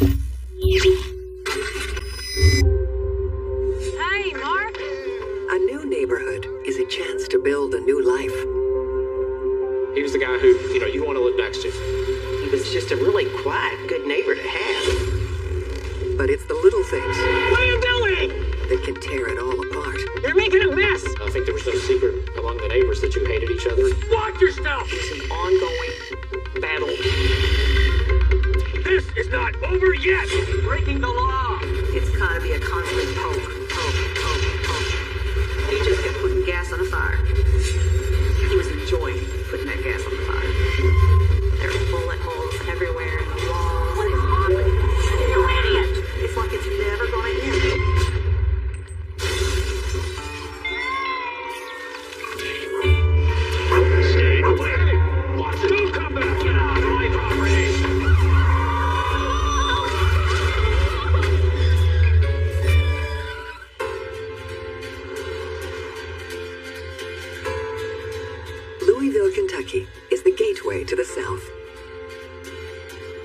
Hey, Mark. A new neighborhood is a chance to build a new life. He was the guy who, you want to live next to. He was just a really quiet, good neighbor to have. But it's the little things What are you doing? that can tear it all apart. You're making a mess. I think there was no secret among the neighbors that you hated each other. Watch yourself. It's an ongoing battle. This is not over yet. Breaking the law. It's gotta be a constant poke. He just kept putting gas on the fire. He was enjoying putting that gas on the fire. There are bullet holes everywhere in the walls. What is wrong with you? You idiot! It's like it's never gonna end. Stay away. Watch it. Don't come back. Get out of my property. Louisville, Kentucky is the gateway to the South.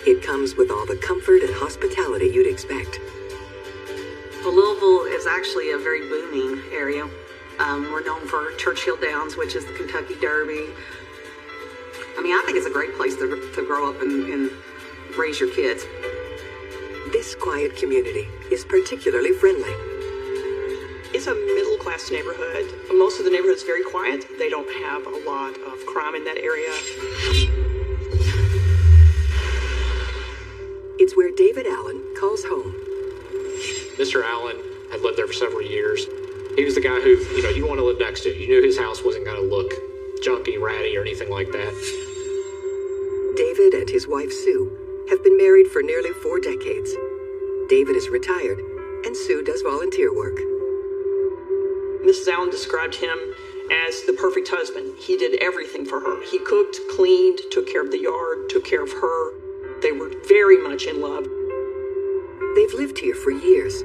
It comes with all the comfort and hospitality you'd expect. Well, Louisville is actually a very booming area. We're known for Churchill Downs, which is the Kentucky Derby. I mean, I think it's a great place to grow up and raise your kids. This quiet community is particularly friendly. It's a middle-class neighborhood. Most of the neighborhood's very quiet. They don't have a lot of crime in that area. It's where David Allen calls home. Mr. Allen had lived there for several years. He was the guy who, you want to live next to. You knew his house wasn't going to look junky, ratty, or anything like that. David and his wife Sue have been married for nearly 4 decades. David is retired, and Sue does volunteer work. Mrs. Allen described him as the perfect husband. He did everything for her. He cooked, cleaned, took care of the yard, took care of her. They were very much in love. They've lived here for years,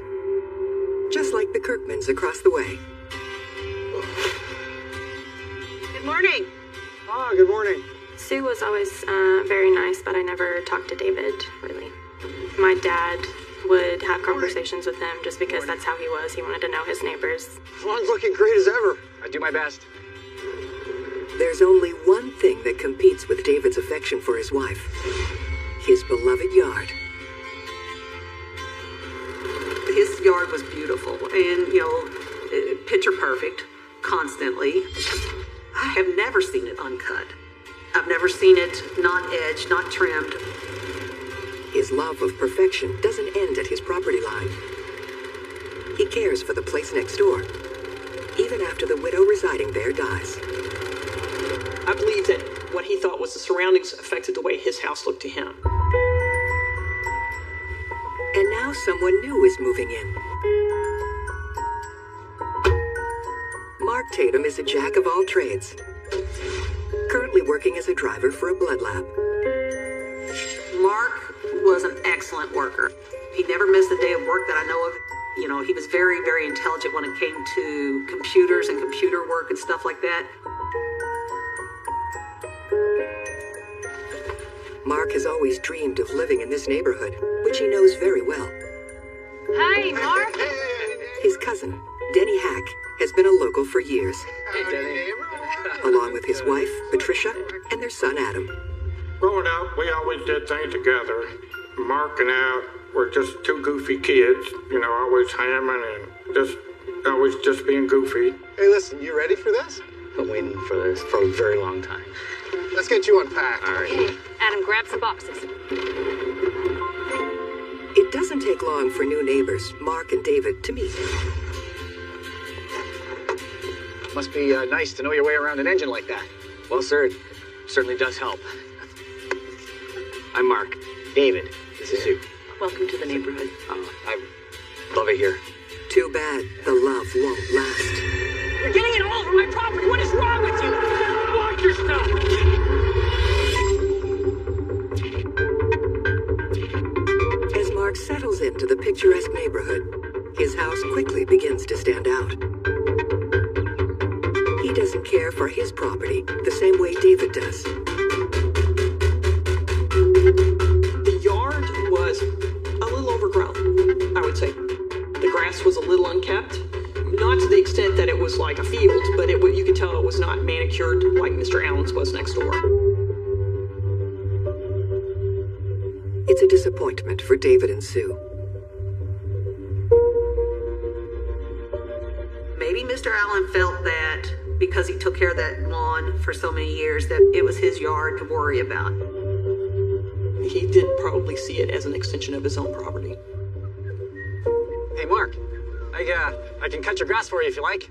just like the Kirkmans across the way. Good morning. Ah, good morning. Sue was always very nice, but I never talked to David, really. My dad would have conversations with him just because that's how he was. He wanted to know his neighbors. Ron's looking great as ever. I do my best. There's only one thing that competes with David's affection for his wife: his beloved yard. His yard was beautiful and, picture perfect, constantly. I have never seen it uncut. I've never seen it not edged, not trimmed. His love of perfection doesn't end at his property line. He cares for the place next door, even after the widow residing there dies. I believe that what he thought was the surroundings affected the way his house looked to him. And now someone new is moving in. Mark Tatum is a jack of all trades, currently working as a driver for a blood lab. Mark was an excellent worker. He never missed a day of work that I know of. He was very, very intelligent when it came to computers and computer work and stuff like that. Mark has always dreamed of living in this neighborhood, which he knows very well. Hey, Mark. His cousin, Denny Hack, has been a local for years, Hey, Denny. along with his wife, Patricia, and their son, Adam. Growing up, we always did things together. Mark and I were just two goofy kids, always hamming and always just being goofy. Hey, listen, you ready for this? Been waiting for this for a very long time. Let's get you unpacked. All right. Hey, Adam, grab some boxes. It doesn't take long for new neighbors, Mark and David, to meet. Must be nice to know your way around an engine like that. Well, sir, it certainly does help. I'm Mark. David, this is Sue. Welcome to the neighborhood. Oh, I love it here. Too bad the love won't last. You're getting it all over my property. What is wrong with you? Watch yourself. As Mark settles into the picturesque neighborhood, his house quickly begins to stand out. He doesn't care for his property the same way David does. The yard was a house was a little unkept. Not to the extent that it was like a field, but you could tell it was not manicured like Mr. Allen's was next door. It's a disappointment for David and Sue. Maybe Mr. Allen felt that because he took care of that lawn for so many years that it was his yard to worry about. He did probably see it as an extension of his own property. Hey, Mark. I can cut your grass for you if you like.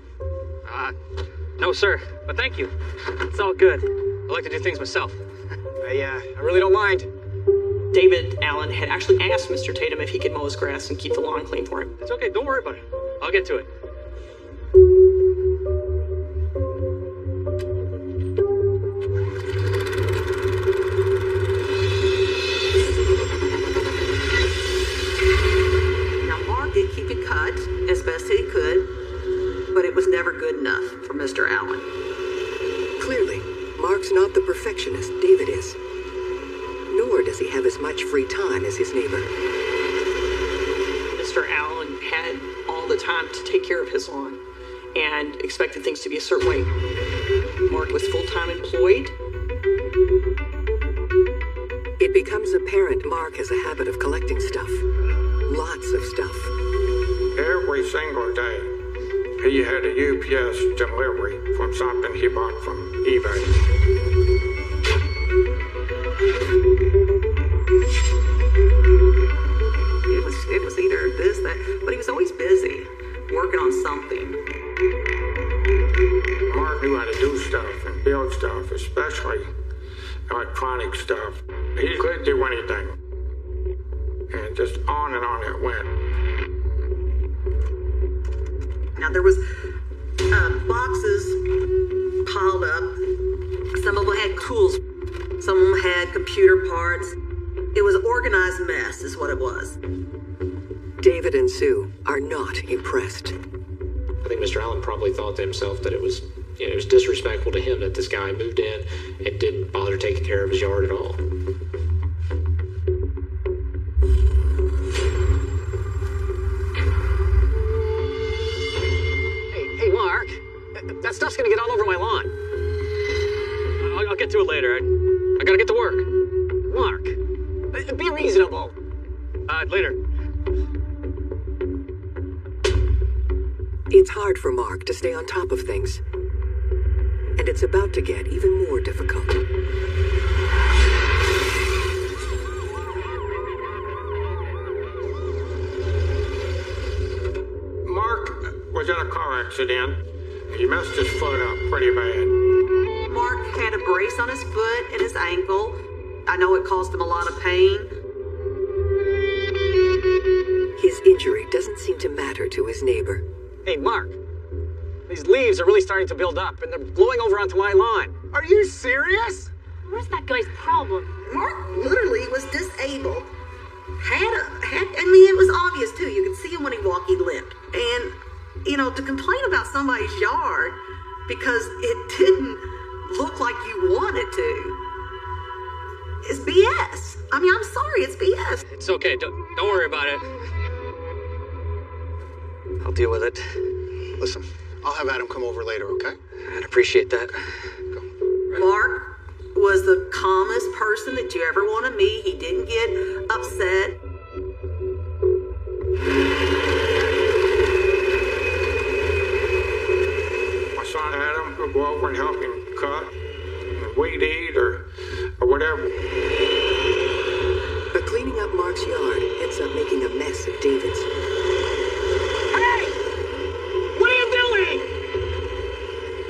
No, sir, but thank you. It's all good. I like to do things myself. I really don't mind. David Allen had actually asked Mr. Tatum if he could mow his grass and keep the lawn clean for him. It's okay, don't worry about it. I'll get to it. Now, Mark did keep it cut as best he could, but it was never good enough for Mr. Allen. Clearly, Mark's not the perfectionist David is. Nor does he have as much free time as his neighbor. Mr. Allen had all the time to take care of his lawn and expected things to be a certain way. Mark was full-time employed. It becomes apparent Mark has a habit of collecting stuff. Lots of stuff. Every single day, he had a UPS delivery from something he bought from eBay. It was either this, that, but he was always busy, working on something. Mark knew how to do stuff and build stuff, especially electronic stuff. He could do anything. And just on and on it went. Now there was boxes piled up. Some of them had tools. Some of them had computer parts. It was an organized mess is what it was. David and Sue are not impressed. I think Mr. Allen probably thought to himself that it was disrespectful to him that this guy moved in and didn't bother taking care of his yard at all. Hey, Mark. That stuff's gonna get all over my lawn. I'll get to it later. I gotta get to work. Mark, be reasonable. Later. It's hard for Mark to stay on top of things. And it's about to get even more difficult. Mark was in a car accident. He messed his foot up pretty bad. Mark had a brace on his foot and his ankle. I know it caused him a lot of pain. His injury doesn't seem to matter to his neighbor. Hey, Mark. These leaves are really starting to build up, and they're blowing over onto my lawn. Are you serious? Where's that guy's problem? Mark literally was disabled. It was obvious too. You could see him when he walked, he limped. And, to complain about somebody's yard because it didn't look like you wanted to is BS. I'm sorry, it's BS. It's okay, don't worry about it. I'll deal with it. Listen, I'll have Adam come over later, okay? I'd appreciate that. Mark was the calmest person that you ever want to meet. He didn't get upset. My son Adam would go over and help him cut and weed eat or whatever. But cleaning up Mark's yard ends up making a mess of David's. Hey! What are you doing?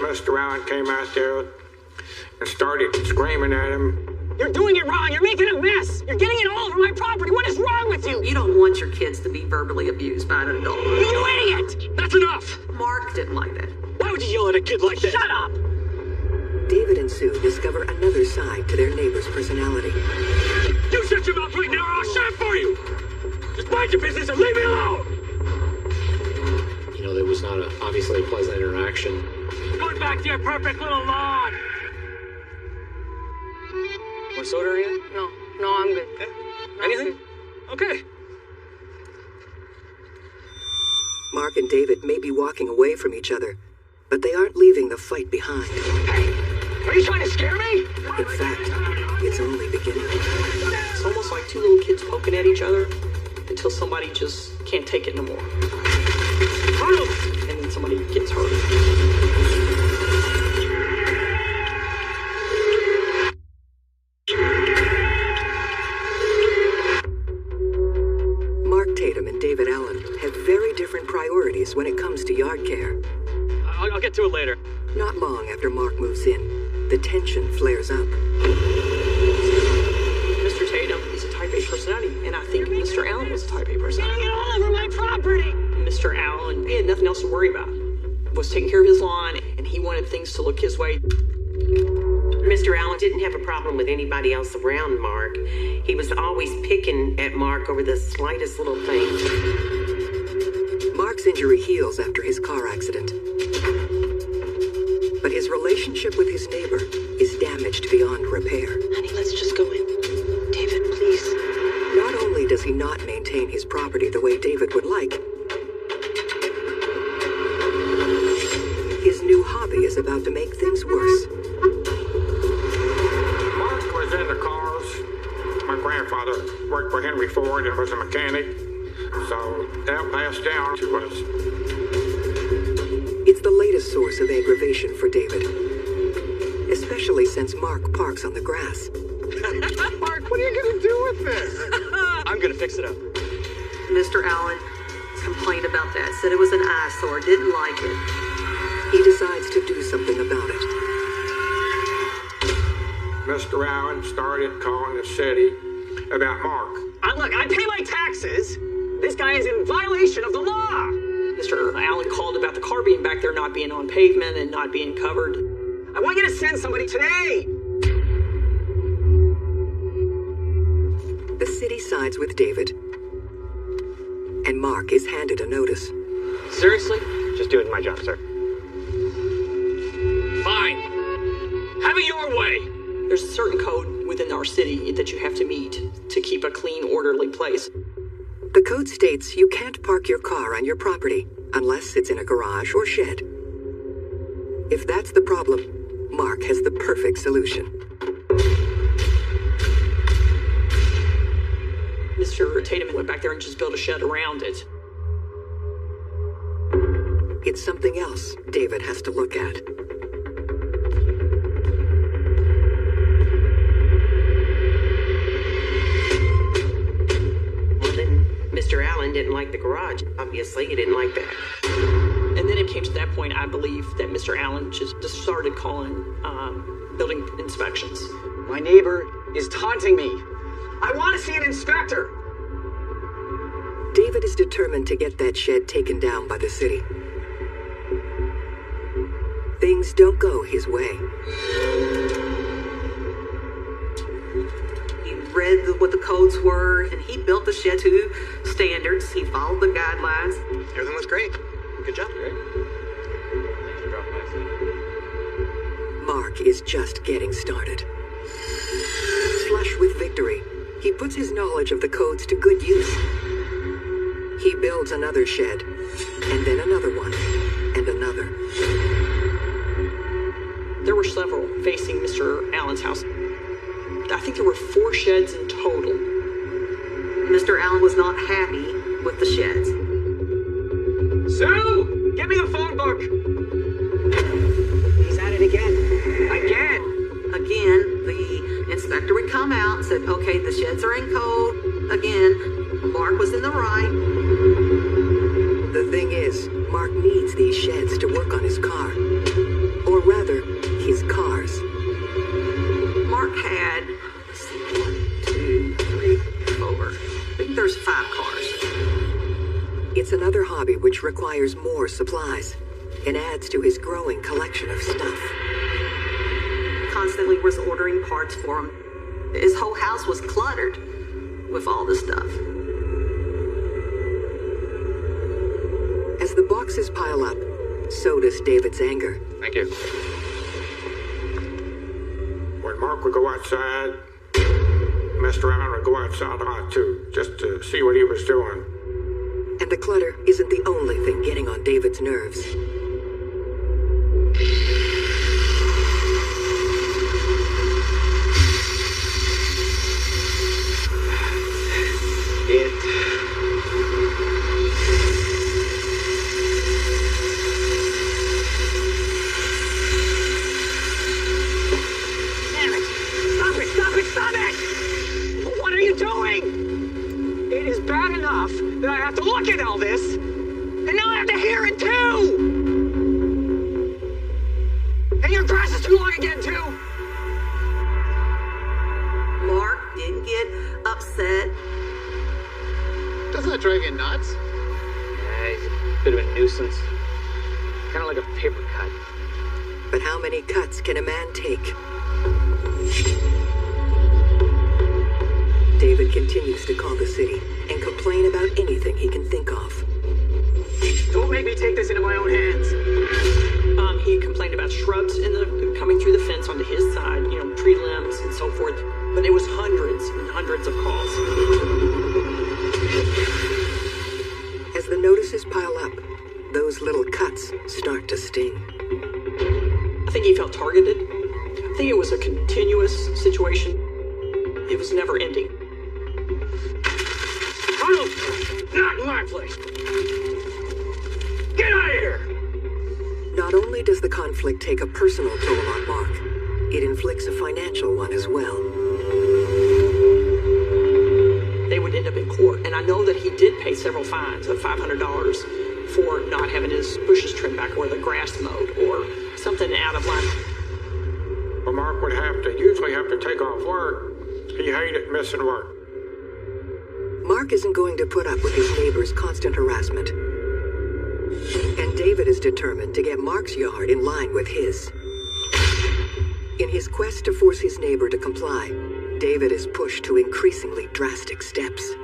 Mr. Allen came out there and started screaming at him. You're doing it wrong. You're making a mess. You're getting it all over my property. What is wrong with you? You don't want your kids to be verbally abused by an adult. You idiot! That's enough. Mark didn't like that. Why would you yell at a kid like that? Shut up! David and Sue discover another side to their neighbor's personality. You shut your mouth right now or I'll shut it for you! Just mind your business and leave me alone! There was not obviously a pleasant interaction. Going back to your perfect little lawn! Want soda or anything? No, I'm good. Anything? Okay. Mark and David may be walking away from each other, but they aren't leaving the fight behind. Hey, are you trying to scare me? In fact, it's only beginning. It's almost like two little kids poking at each other until somebody just can't take it no more. And then somebody gets hurt. Mark Tatum and David Allen have very different priorities when it comes to yard care. I'll get to it later. Not long after Mark moves in, the tension flares up. Mr. Tatum is a type A personality, and I think Mr. Allen was a type A personality. Get all over my property! Mr. Allen, he had nothing else to worry about. Was taking care of his lawn, and he wanted things to look his way. Mr. Allen didn't have a problem with anybody else around Mark. He was always picking at Mark over the slightest little thing. Mark's injury heals after his car accident. But his relationship with his neighbor is damaged beyond repair. Honey, let's just go in. David, please. Not only does he not maintain his property the way David would like, his new hobby is about to make things worse. Mark was into cars. My grandfather worked for Henry Ford and was a mechanic, so that passed down to us. It's the latest source of aggravation for David, especially since Mark parks on the grass. Mark, what are you gonna do with this? I'm gonna fix it up. Mr. Allen complained about that, said it was an eyesore, didn't like it. He decides to do something about it. Mr. Allen started calling the city about Mark. Look, I pay my taxes. This guy is in violation of the law. Mr. Allen called about the car being back there not being on pavement and not being covered. I want you to send somebody today. The city sides with David, and Mark is handed a notice. Seriously? Just doing my job, sir. Fine. Have it your way. There's a certain code within our city that you have to meet to keep a clean, orderly place. The code states you can't park your car on your property unless it's in a garage or shed. If that's the problem, Mark has the perfect solution. Mr. Tatum went back there and just built a shed around it. It's something else David has to look at. Well, then Mr. Allen didn't like the garage. Obviously, he didn't like that. And then it came to that point, I believe, that Mr. Allen just started calling building inspections. My neighbor is taunting me. I want to see an inspector. David is determined to get that shed taken down by the city. Things don't go his way. He read what the codes were, and he built the shed to standards. He followed the guidelines. Everything looks great. Good job. Mark is just getting started. Flush with victory, he puts his knowledge of the codes to good use. He builds another shed, and then another one, and another. There were several facing Mr. Allen's house. I think there were 4 sheds in total. Mr. Allen was not happy with the sheds. Sue, give me the phone book. He's at it again. Again, the inspector would come out and said, okay, the sheds are in code. Again, Mark was in the right. The thing is, Mark needs these sheds to work on his car. Or rather, his cars. Mark had, let's see, 1, 2, 3, 4. I think there's 5 cars. It's another hobby which requires more supplies and adds to his growing collection of stuff. Constantly was ordering parts for him. His whole house was cluttered with all this stuff. As the boxes pile up, so does David's anger. Thank you. When Mark would go outside, Mr. Allen would go outside a lot too, just to see what he was doing. And the clutter isn't the only thing getting on David's nerves. That I have to look at all this, and now I have to hear it too! And your grass is too long again, too! Mark didn't get upset. Doesn't that drive you nuts? Yeah, he's a bit of a nuisance. Kind of like a paper cut. But how many cuts can a man take? David continues to call the city and complain about anything he can think of. Don't make me take this into my own hands. He complained about shrubs coming through the fence onto his side, tree limbs and so forth. But it was hundreds and hundreds of calls. As the notices pile up, those little cuts start to sting. I think he felt targeted. I think it was a continuous situation. It was never ending. Arnold! Not in my place! Get out of here! Not only does the conflict take a personal toll on Mark, it inflicts a financial one as well. They would end up in court, and I know that he did pay several fines of $500 for not having his bushes trimmed back or the grass mowed or something out of line. Well, Mark would usually have to take off work. He hated missing work. Mark isn't going to put up with his neighbor's constant harassment. And David is determined to get Mark's yard in line with his. In his quest to force his neighbor to comply, David is pushed to increasingly drastic steps,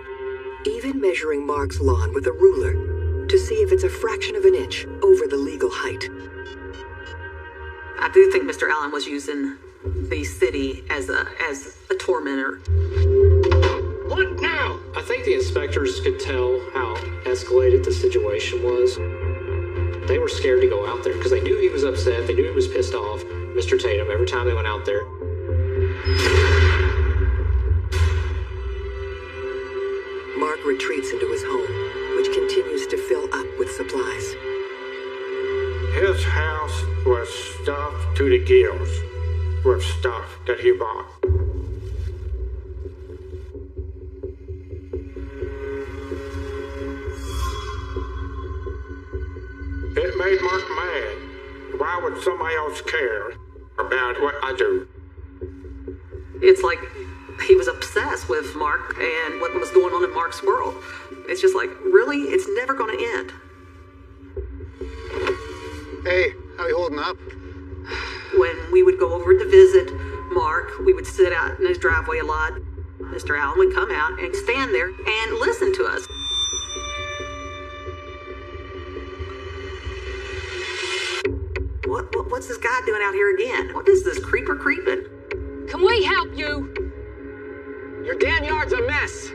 even measuring Mark's lawn with a ruler to see if it's a fraction of an inch over the legal height. I do think Mr. Allen was using the city as a tormentor. What now? I think the inspectors could tell how escalated the situation was. They were scared to go out there because they knew he was upset. They knew he was pissed off, Mr. Tatum, every time they went out there. Mark retreats into his home, which continues to fill up with supplies. His house was stuffed to the gills with stuff that he bought. It made Mark mad. Why would somebody else care about what I do? It's like he was obsessed with Mark and what was going on in Mark's world. It's just like, really? It's never going to end. Hey, how you holding up? When we would go over to visit Mark, we would sit out in his driveway a lot. Mr. Allen would come out and stand there and listen to us. What's this guy doing out here again? What is this creeper creeping? Can we help you? Your damn yard's a mess.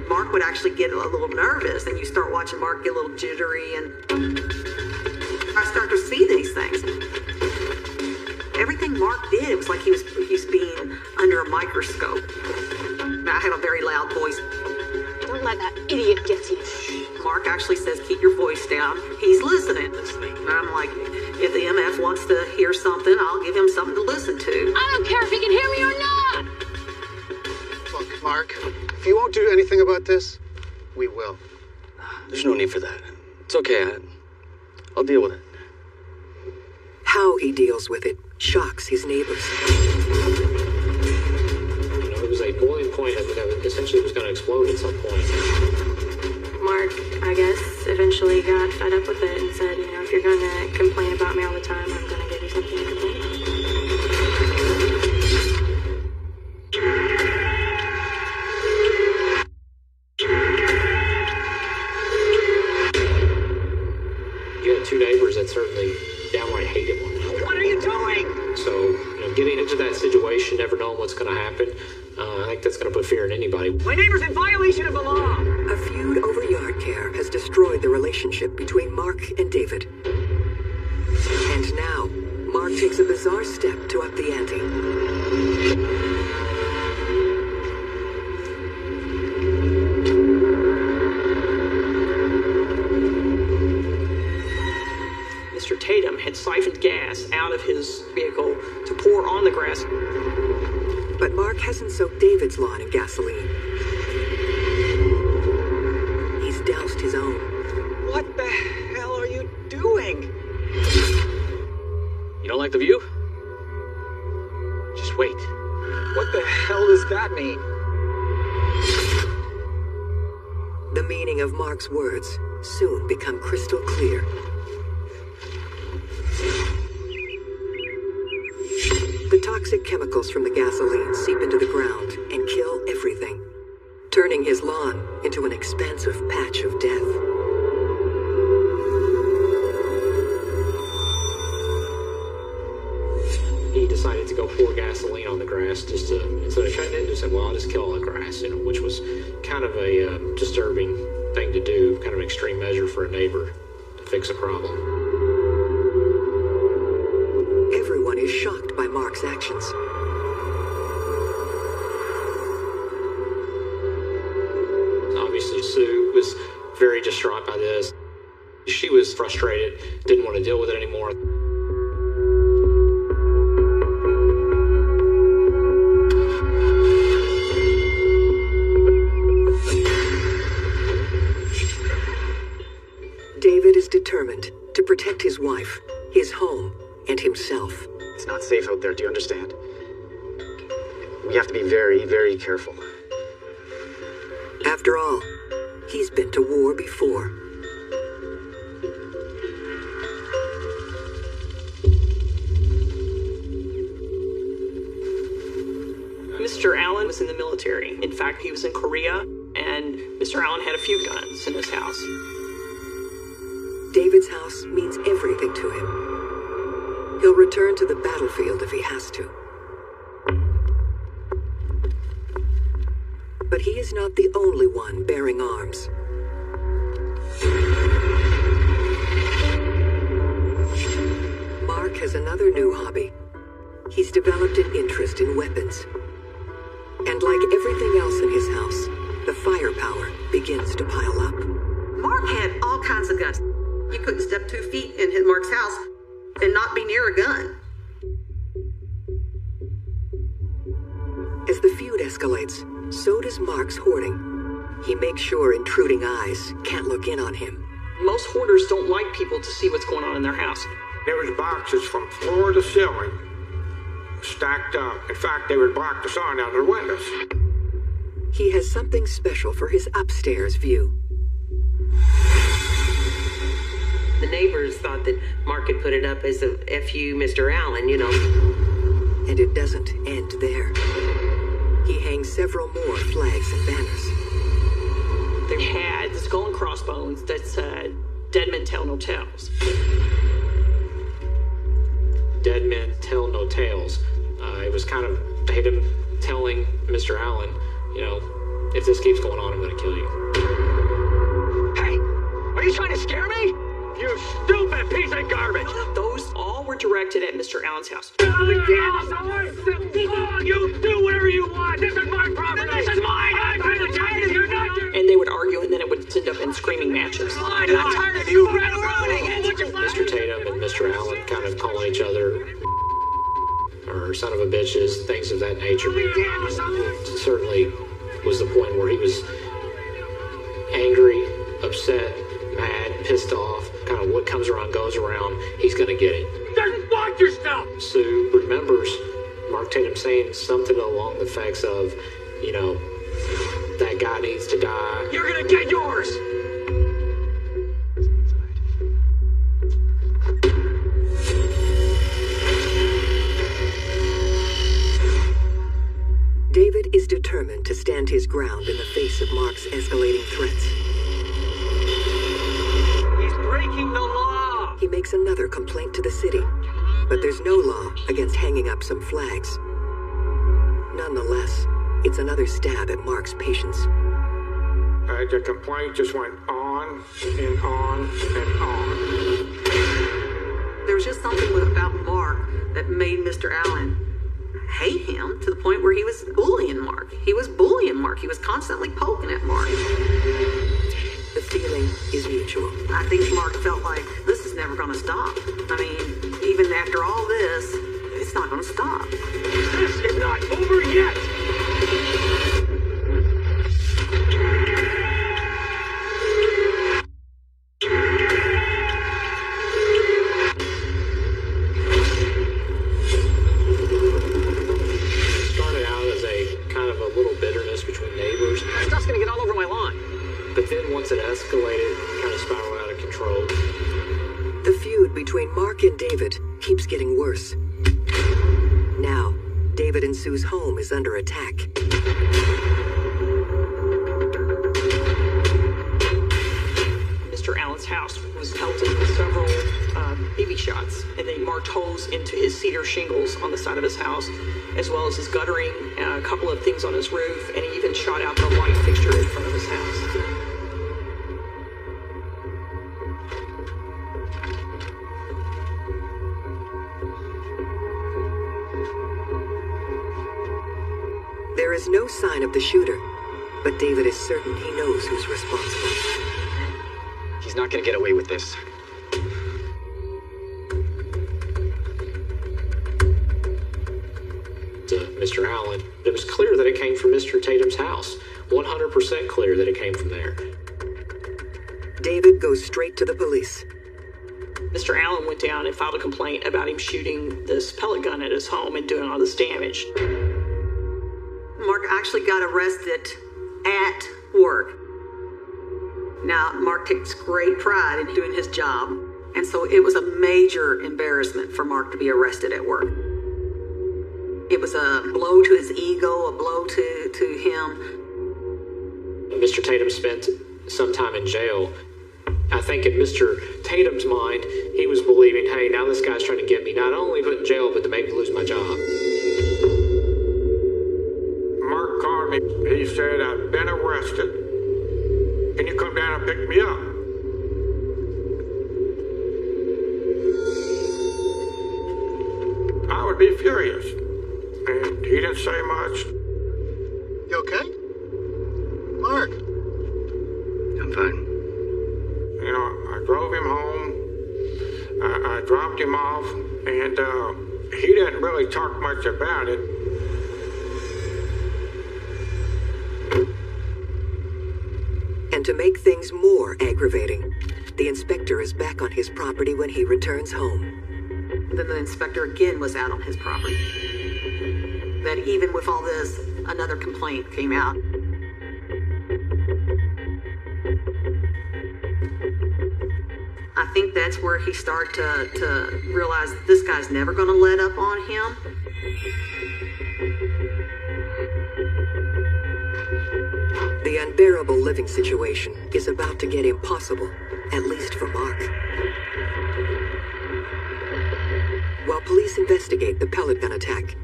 Mark would actually get a little nervous, and you start watching Mark get a little jittery, and I start to see these things. Everything Mark did, it was like he's being under a microscope. I have a very loud voice. Don't let that idiot get to you. Mark actually says, keep your voice down. He's listening. And I'm like, if the MF wants to hear something, I'll give him something to listen to. I don't care if he can hear me or not. Look, Mark, if you won't do anything about this, we will. There's no need for that. It's okay. I'll deal with it. How he deals with it shocks his neighbors. It was a boiling point that essentially was going to explode at some point. Mark, I guess, eventually got fed up with it and said, if you're going to complain about me all the time, I'm going to give you something to complain about. You had two neighbors that certainly downright hated one another. What are you doing? So, getting into that situation, never knowing what's going to happen, I think that's going to put fear in anybody. My neighbor's in violation of the law. A few feud over yard care has destroyed the relationship between Mark and David. And now, Mark takes a bizarre step to up the ante. Mr. Tatum had siphoned gas out of his vehicle to pour on the grass. But Mark hasn't soaked David's lawn in gasoline. He's doused his own. What the hell are you doing? You don't like the view? Just wait. What the hell does that mean? The meaning of Mark's words soon become crystal clear. The toxic chemicals from the gasoline seep into the ground and kill everything, turning his lawn into an expansive patch of death. He decided to go pour gasoline on the grass just to, instead of cutting it, just said, well, I'll just kill all the grass, which was kind of a disturbing thing to do, kind of an extreme measure for a neighbor to fix a problem. Everyone is shocked by Mark's actions. Obviously, Sue was very distraught by this. She was frustrated, didn't want to deal with it anymore. David is determined to protect his wife, his home, and himself. It's not safe out there, do you understand? We have to be very, very careful. After all, he's been to war before. Mr. Allen was in the military. In fact, he was in Korea, and Mr. Allen had a few guns in his house. David's house means everything to him. He'll return to the battlefield if he has to. But he is not the only one bearing arms. Mark has another new hobby. He's developed an interest in weapons. And like everything else in his house, the firepower begins to pile up. Mark had all kinds of guns. You couldn't step 2 feet in Mark's house and not be near a gun. As the feud escalates, so does Mark's hoarding. He makes sure intruding eyes can't look in on him. Most hoarders don't like people to see what's going on in their house. There was boxes from floor to ceiling, stacked up. In fact, they would block the sun out of the windows. He has something special for his upstairs view. The neighbors thought that Mark had put it up as a F.U. Mr. Allen, And it doesn't end there. He hangs several more flags and banners. They had the skull and crossbones that said, "Dead men tell no tales." Dead men tell no tales. It was kind of Tatum telling Mr. Allen, if this keeps going on, I'm going to kill you. Hey, are you trying to scare me? You stupid piece of garbage! Those all were directed at Mr. Allen's house. You do whatever you want! This is my property! This is mine! I'm tired of you not doing. And they would argue, and then it would end up in screaming matches. I'm tired of you ruining it! Mr. Tatum and Mr. Allen kind of calling each other or son of a bitches, things of that nature. Certainly was the point where he was angry, upset, mad, pissed off. Kind of what comes around goes around. He's going to get it. Just watch yourself! Sue remembers Mark Tatum saying something along the effects of, that guy needs to die. You're going to get yours! David is determined to stand his ground in the face of Mark's escalating threats. He's breaking the law! He makes another complaint to the city, but there's no law against hanging up some flags. Nonetheless, it's another stab at Mark's patience. the complaint just went on and on and on. There was just something about Mark that made Mr. Allen hate him to the point where he was bullying Mark. He was bullying Mark. He was constantly poking at Mark. The feeling is mutual. I think Mark felt like this is never going to stop. I mean, even after all this, it's not going to stop. This is not over yet! Started out as a kind of a little bitterness between neighbors. Stuff's gonna get all over my lawn. But then once it escalated, it kind of spiraled out of control. The feud between Mark and David keeps getting worse. Now, David and Sue's home is under attack. Mr. Allen's house was pelted with several BB shots, and they marked holes into his cedar shingles on the side of his house, as well as his guttering, a couple of things on his roof, and he even shot out the light fixture in front of his house. There is no sign of the shooter, but David is certain he knows who's responsible. He's not gonna get away with this. To Mr. Allen, it was clear that it came from Mr. Tatum's house. 100% clear that it came from there. David goes straight to the police. Mr. Allen went down and filed a complaint about him shooting this pellet gun at his home and doing all this damage. Mark actually got arrested at work. Now, Mark takes great pride in doing his job, and so it was a major embarrassment for Mark to be arrested at work. It was a blow to his ego, a blow to him. Mr. Tatum spent some time in jail. I think in Mr. Tatum's mind, he was believing, hey, now this guy's trying to get me not only put in jail, but to make me lose my job. Mark called me. He said, I've been arrested. Can you come down and pick me up? I would be furious. And he didn't say much. You okay? Mark? I'm fine. You know, I drove him home. I dropped him off. And he didn't really talk much about it. And to make things more aggravating, the inspector is back on his property when he returns home. Then the inspector again was out on his property. That even with all this, another complaint came out. I think that's where he started to realize that this guy's never going to let up on him. The unbearable living situation is about to get impossible, at least for Mark. While police investigate the pellet gun attack,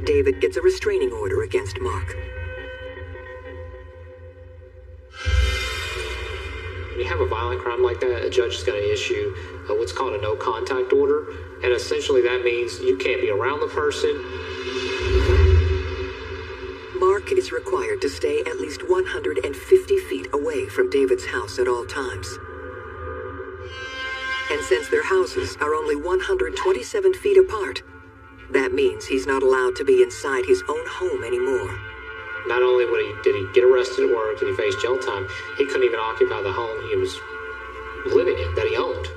David gets a restraining order against Mark. When you have a violent crime like that, a judge is going to issue what's called a no contact order. And essentially that means you can't be around the person. Mark is required to stay at least 150 feet away from David's house at all times. And since their houses are only 127 feet apart, that means he's not allowed to be inside his own home anymore. Not only did he get arrested or did he face jail time, he couldn't even occupy the home he was living in, that he owned.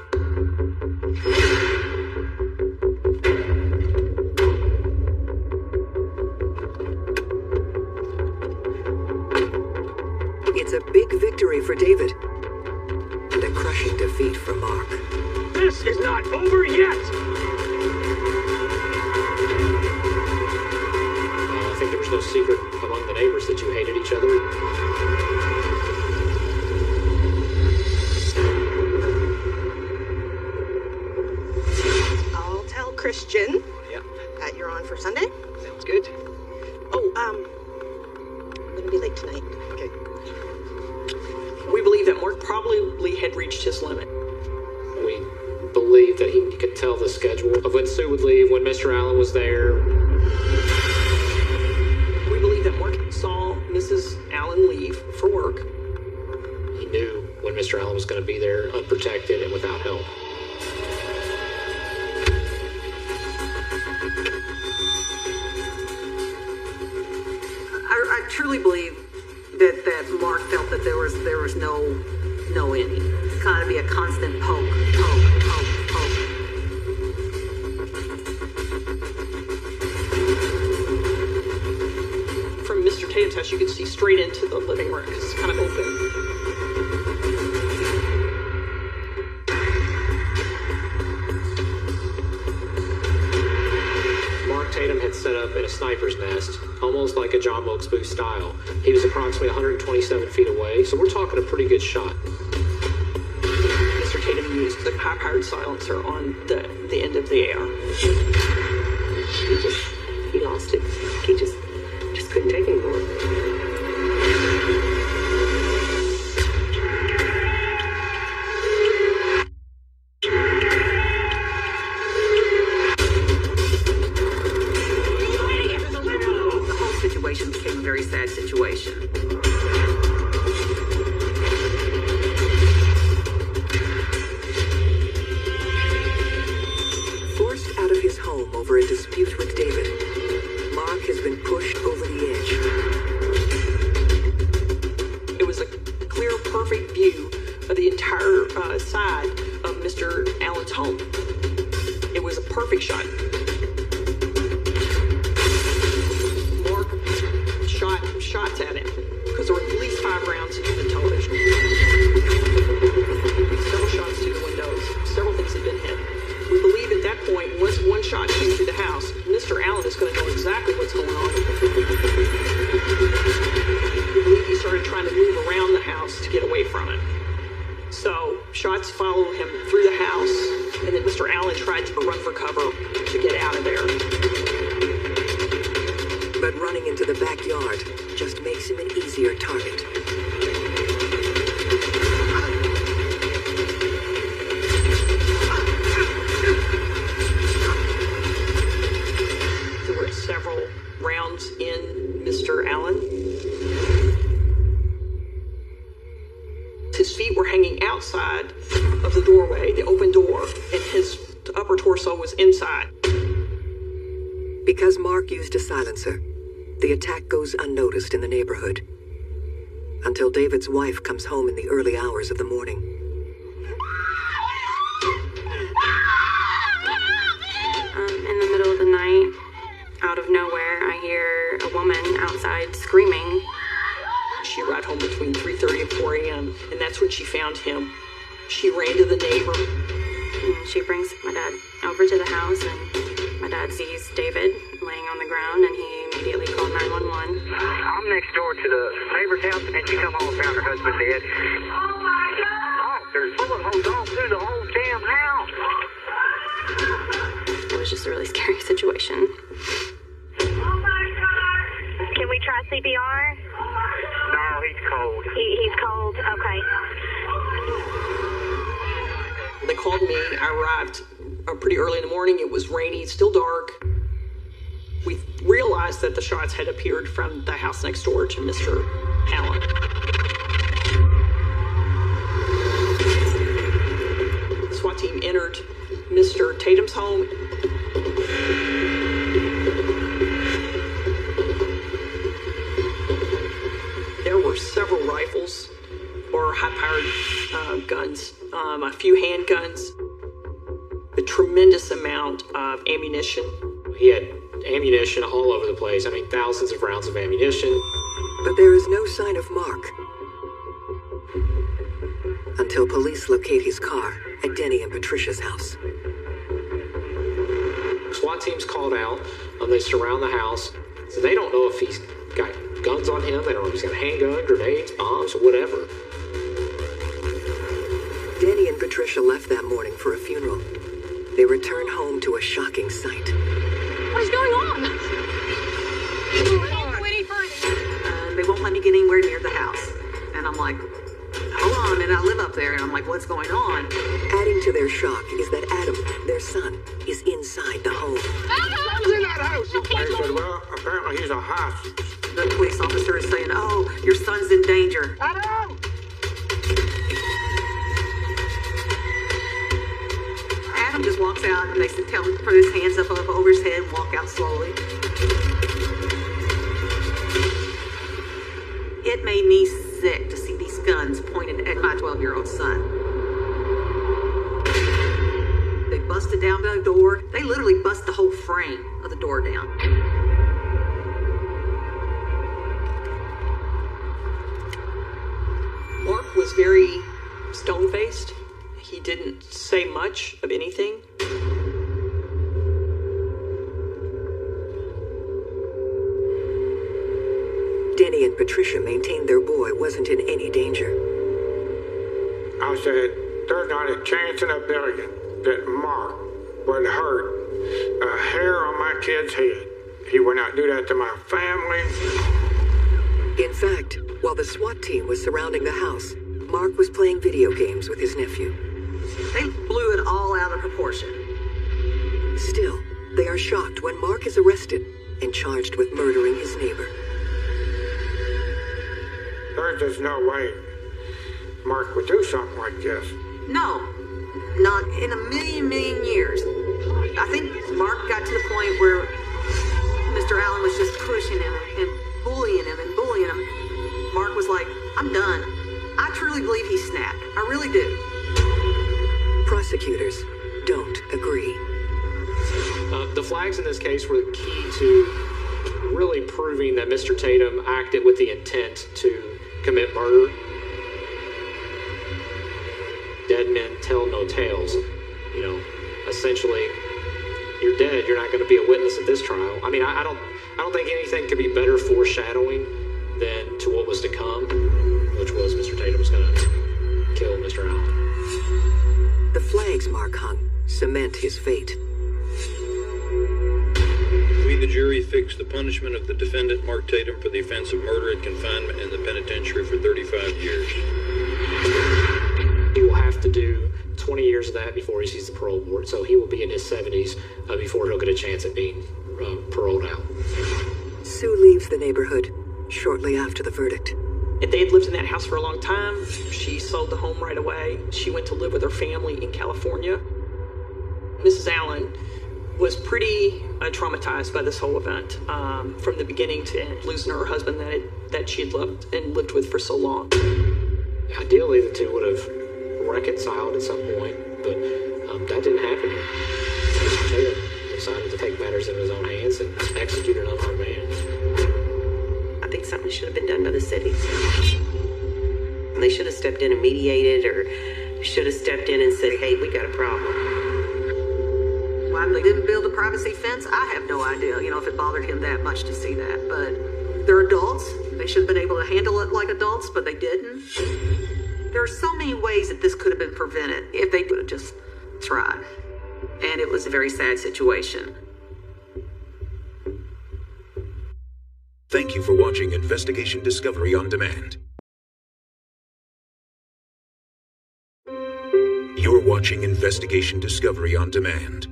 It's a big victory for David, and a crushing defeat for Mark. This is not over yet! I think there was no secret among the neighbors that you hated each other. I'll tell Christian that you're on for Sunday. Sounds good. Oh, I'm gonna be late tonight. Okay. Mark probably had reached his limit. We believe that he could tell the schedule of when Sue would leave, when Mr. Allen was there. We believe that Mark saw Mrs. Allen leave for work. He knew when Mr. Allen was going to be there, unprotected and without help. I truly believe that Mark felt that there was no ending. It's got to be a constant poke. From Mr. Tatum's house, you could see straight into the living room because it's kind of open. Tatum had set up in a sniper's nest, almost like a John Wilkes Booth style. He was approximately 127 feet away, so we're talking a pretty good shot. Mr. Tatum used the high-powered silencer on the end of the AR. He lost it. He just couldn't take it anymore. Became a very sad situation. Forced out of his home over a dispute with David, Mark has been pushed over the edge. It was a clear, perfect view of the entire side of Mr. Allen's home. It was a perfect shot. Shots at him because there were at least 5 rounds into the television. Several shots through the windows. Several things had been hit. We believe at that point, once one shot came through the house, Mr. Allen is going to know exactly what's going on. We believe he started trying to move around the house to get away from it. So shots followed him through the house, and then Mr. Allen tried to run for cover to get out of there. But running into the backyard just makes him an easier target. There were several rounds in Mr. Allen. His feet were hanging outside of the doorway, the open door, and his upper torso was inside. Because Mark used a silencer, the attack goes unnoticed in the neighborhood until David's wife comes home in the early hours of the morning. In the middle of the night, out of nowhere, I hear a woman outside screaming. She arrived home between 3:30 and 4 a.m., and that's when she found him. She ran to the neighbor. And she brings my dad over to the house, and my dad sees David laying on the ground, and he immediately called 911. I'm next door to the neighbor's house, and she come home and found her husband dead. Oh my God! Oh, there's bullet holes all through the whole damn house. It was just a really scary situation. Oh my God! Can we try CPR? No, he's cold. He's cold? Okay. They called me. I arrived pretty early in the morning. It was rainy, still dark. We realized that the shots had appeared from the house next door to Mr. Allen. The SWAT team entered Mr. Tatum's home. There were several rifles or high-powered guns, a few handguns, a tremendous amount of ammunition. He had ammunition all over the place. I mean, thousands of rounds of ammunition. But there is no sign of Mark until police locate his car at Denny and Patricia's house. SWAT team's called out. They surround the house. So they don't know if he's got guns on him. They don't know if he's got a handgun, grenades, bombs, or whatever. Denny and Patricia left that morning for a funeral. They return home to a shocking sight. What is going on? They won't let me get anywhere near the house. And I'm like, hold on a minute, I live up there. And I'm like, what's going on? Adding to their shock is that Adam, their son, is inside the home. Adam's in that house! They said, well, apparently he's a hostage. The police officer is saying, oh, your son's in danger. Adam! Adam just walks out and they tell him to put his hands up over his head and walk out slowly. It made me sick to see these guns pointed at my 12-year-old son. They busted down the door. They literally bust the whole frame of the door down. Mark was very stone-faced. He didn't say much of anything. Denny and Patricia maintained their boy wasn't in any danger. I said, there's not a chance in a billion that Mark would hurt a hair on my kid's head. He would not do that to my family. In fact, while the SWAT team was surrounding the house, Mark was playing video games with his nephew. They blew it all out of proportion. Still, they are shocked when Mark is arrested and charged with murdering his neighbor. There's just no way Mark would do something like this. No, not in a million years. I think Mark got to the point where Mr. Allen was just pushing him and bullying him. Mark was like, I'm done. I truly believe he snapped. I really do. Prosecutors don't agree. The flags in this case were key to really proving that Mr. Tatum acted with the intent to commit murder. Dead men tell no tales. You know, essentially, you're dead. You're not going to be a witness at this trial. I mean, I don't think anything could be better foreshadowing than to what was to come, which was Mr. Tatum was going to kill Mr. Allen. The flags Mark hung cement his fate. We, the jury, fix the punishment of the defendant, Mark Tatum, for the offense of murder and confinement in the penitentiary for 35 years. He will have to do 20 years of that before he sees the parole board, so he will be in his 70s before he'll get a chance at being paroled out. Sue leaves the neighborhood shortly after the verdict. If they had lived in that house for a long time, she sold the home right away. She went to live with her family in California. Mrs. Allen was pretty traumatized by this whole event from the beginning to end, losing her husband that she had loved and lived with for so long. Ideally, the two would have reconciled at some point, but that didn't happen. Mr. Tatum decided to take matters into his own hands and execute an unarmed man. I think something should have been done by the city. They should have stepped in and mediated, or should have stepped in and said, hey, we got a problem. Why they didn't build a privacy fence, I have no idea, if it bothered him that much to see that. But they're adults. They should have been able to handle it like adults, but they didn't. There are so many ways that this could have been prevented if they would have just tried. And it was a very sad situation. Thank you for watching Investigation Discovery on Demand. You're watching Investigation Discovery on Demand.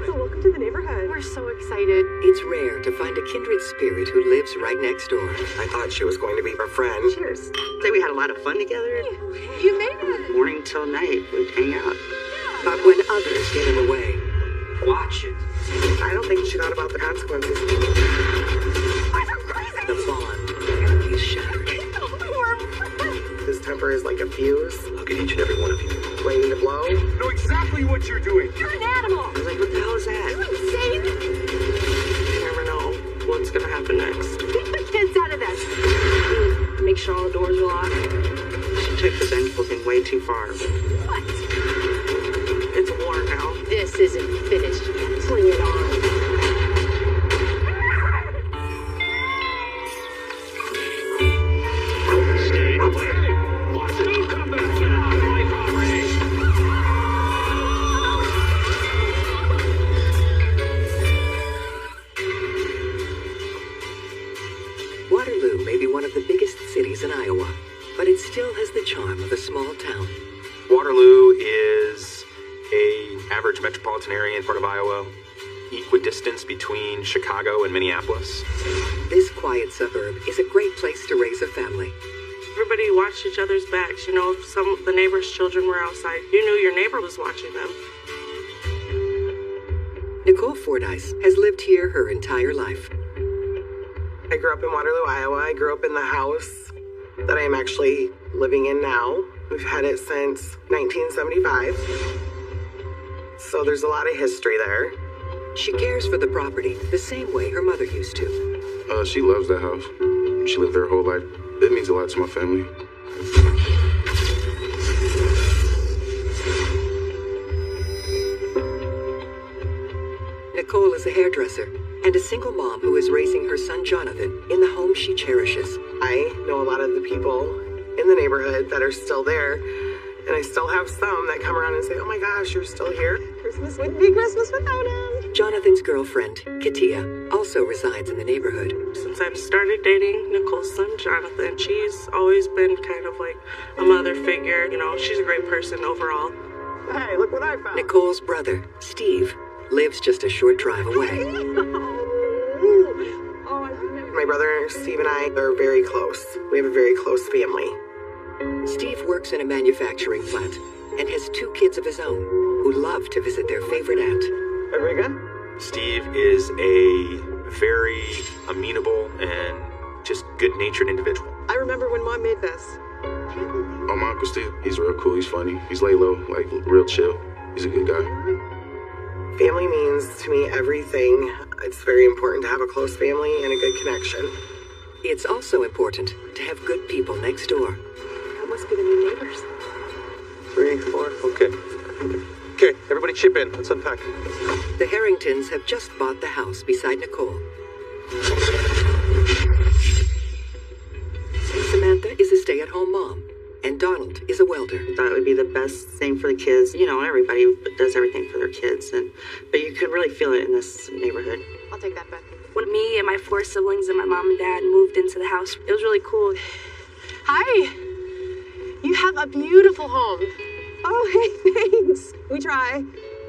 Welcome to the neighborhood. We're so excited. It's rare to find a kindred spirit who lives right next door. I thought she was going to be our friend. Cheers. Say we had a lot of fun together. You made it. Morning till night, we'd hang out. But when others get in the way, watch it. I don't think she thought about the consequences. The bond is shattered. His temper is like a fuse. Look at each and every one of you. Waiting to blow. Know exactly what you're doing. You're an animal. I was like, what the hell is that? You're insane. You never know what's going to happen next. Get the kids out of that. Make sure all the doors are locked. She took the thankful thing way too far. What? It's war now. This isn't finished yet. Bring it on. is in Iowa, but it still has the charm of a small town. Waterloo is an average metropolitan area in part of Iowa, equidistant between Chicago and Minneapolis. This quiet suburb is a great place to raise a family. Everybody watched each other's backs. You know, if the neighbors' children were outside, you knew your neighbor was watching them. Nicole Fordyce has lived here her entire life. I grew up in Waterloo, Iowa. I grew up in the house that I am actually living in now. We've had it since 1975. So there's a lot of history there. She cares for the property the same way her mother used to. She loves that house. She lived there her whole life. It means a lot to my family. Nicole is a hairdresser and a single mom who is raising her son Jonathan in the home she cherishes. I know a lot of the people in the neighborhood that are still there, and I still have some that come around and say, oh my gosh, you're still here? Christmas wouldn't be Christmas without him. Jonathan's girlfriend, Katia, also resides in the neighborhood. Since I've started dating Nicole's son, Jonathan, she's always been kind of like a mother figure. You know, she's a great person overall. Hey, look what I found. Nicole's brother, Steve, lives just a short drive away. My brother Steve and I are very close. We have a very close family. Steve works in a manufacturing plant and has 2 kids of his own who love to visit their favorite aunt. Everybody good? Steve is a very amenable and just good-natured individual. I remember when Mom made this. Oh, my Uncle Steve, he's real cool. He's funny. He's lay low, like real chill. He's a good guy. Family means to me everything. It's very important to have a close family and a good connection. It's also important to have good people next door. That must be the new neighbors. 3, 4, okay. Okay, everybody chip in. Let's unpack. The Harringtons have just bought the house beside Nicole. Samantha is a stay-at-home mom, and Donald is a welder. That would be the best thing for the kids. You know, everybody does everything for their kids, but you could really feel it in this neighborhood. I'll take that back. When me and my 4 siblings and my mom and dad moved into the house, it was really cool. Hi. You have a beautiful home. Oh, hey, thanks. We try.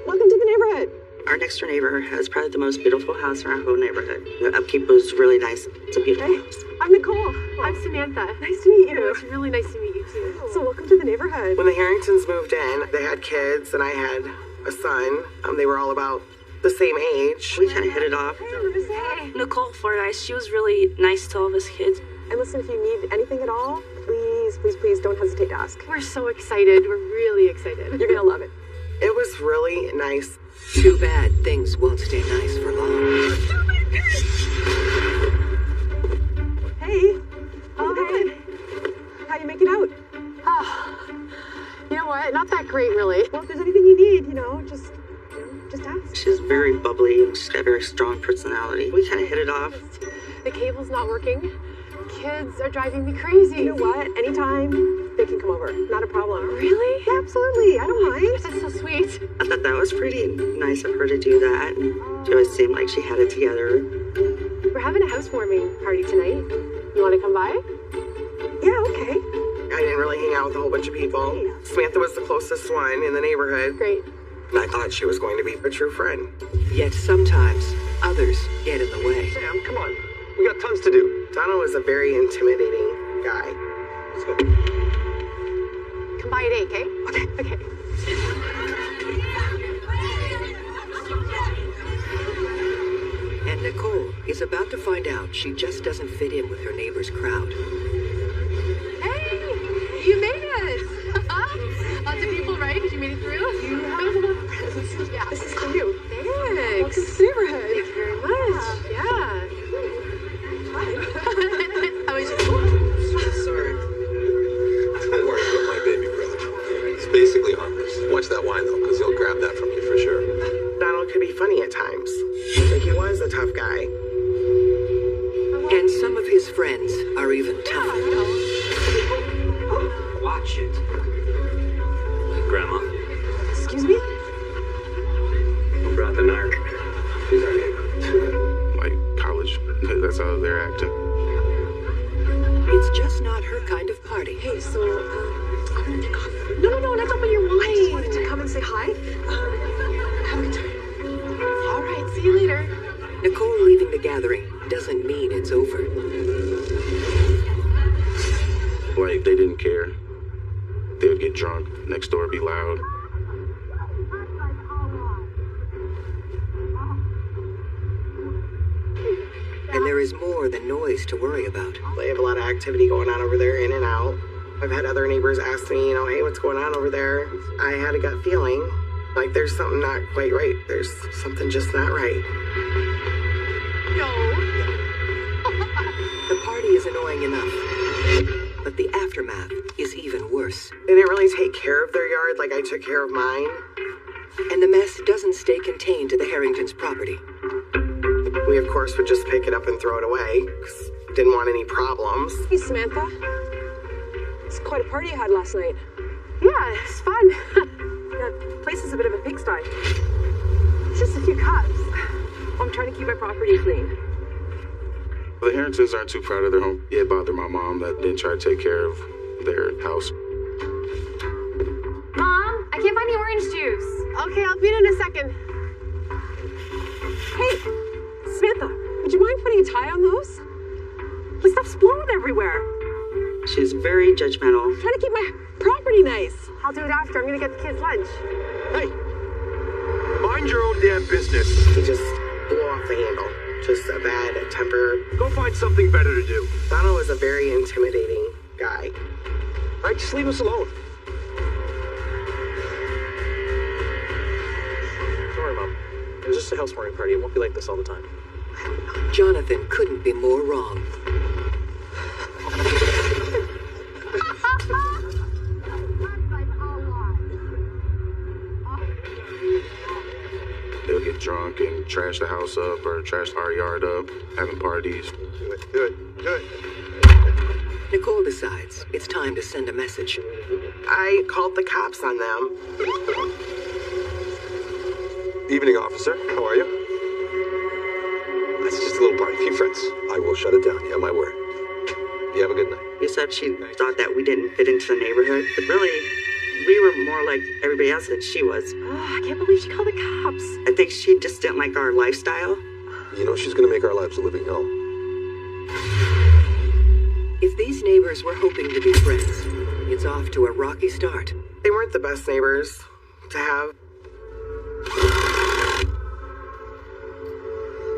Welcome to the neighborhood. Our next door neighbor has probably the most beautiful house in our whole neighborhood. The upkeep was really nice. It's a beautiful house. I'm Nicole. I'm Samantha. Nice to meet you. It's really nice to meet you, too. So welcome to the neighborhood. When the Harringtons moved in, they had kids, and I had a son. They were all about the same age. We kind of hit it off. Hey, Nicole Fordyce, she was really nice to all of us kids. And listen, if you need anything at all, please don't hesitate to ask. We're so excited. We're really excited. You're gonna love it. It was really nice. Too bad things won't stay nice for long. Hey. Oh, hey. How you making out? You know what? Not that great, really. Well, if there's anything you need, just ask. She's very bubbly and she's got a very strong personality. We kind of hit it off. The cable's not working. Kids are driving me crazy. You know what? Anytime they can come over. Not a problem. Really? Yeah, absolutely. I don't mind. That's so sweet. I thought that was pretty nice of her to do that. And she always seemed like she had it together. We're having a housewarming party tonight. You want to come by? Yeah, okay. I didn't really hang out with a whole bunch of people. Samantha was the closest one in the neighborhood. Great. And I thought she was going to be a true friend. Yet sometimes others get in the way. Sam, come on. We got tons to do. Donald was a very intimidating guy. Let's go. Come by at 8, okay? Okay. And Nicole is about to find out she just doesn't fit in with her neighbor's crowd. Hey! You made it! Lots of people, right? Because you made it through? You have enough presents. Yeah. This is for you. Thanks. Welcome to the neighborhood. Thank you very much. Yeah. How was your... Sorry. Don't worry about my baby brother. He's basically harmless. Watch that wine, though, because he'll grab that from you for sure. Donald could be funny at times. But he was a tough guy. And some of his friends are even tougher. Watch it. Grandma? Excuse me? Who brought the narc? Who's our neighbor? Like college. That's how they're acting. It's just not her party. Hey, so, I'm gonna take off. No, not open your wine. I just wanted to come and say hi. Have a good time. All right, see you later. Nicole leaving the gathering doesn't mean it's over. Like, they didn't care. They would get drunk, next door would be loud. And there is more than noise to worry about. They have a lot of activity going on over there, in and out. I've had other neighbors ask me, hey, what's going on over there? I had a gut feeling, like there's something not quite right. There's something just not right. No. The party is annoying enough, but the aftermath is even worse. They didn't really take care of their yard like I took care of mine. And the mess doesn't stay contained to the Harringtons' property. We, of course, would just pick it up and throw it away, because we didn't want any problems. Hey, Samantha. It's quite a party you had last night. Yeah, it's fun. That place is a bit of a pigsty. It's just a few cups. I'm trying to keep my property clean. The Harringtons aren't too proud of their home. Yeah, it bothered my mom that didn't try to take care of their house. Mom, I can't find the orange juice. Okay, I'll be in a second. Hey, Samantha, would you mind putting a tie on those? The stuff's blown everywhere. She's very judgmental. I'm trying to keep my property nice. I'll do it after. I'm gonna get the kids lunch. Hey, mind your own damn business. He just blew off the handle. Just a bad temper. Go find something better to do. Donald was a very intimidating guy. All right, just leave us alone. Don't worry, Mom. It was just a housewarming party. It won't be like this all the time. Jonathan couldn't be more wrong. They'll get drunk and trash the house up or trash our yard up, having parties. Do it. Nicole decides it's time to send a message. I called the cops on them. Evening, officer. How are you? It's just a little party, a few friends. I will shut it down. Yeah, my word. You have a good night. You said she thought that we didn't fit into the neighborhood, but really, we were more like everybody else than she was. Oh, I can't believe she called the cops. I think she just didn't like our lifestyle. You know, she's going to make our lives a living hell. If these neighbors were hoping to be friends, it's off to a rocky start. They weren't the best neighbors to have.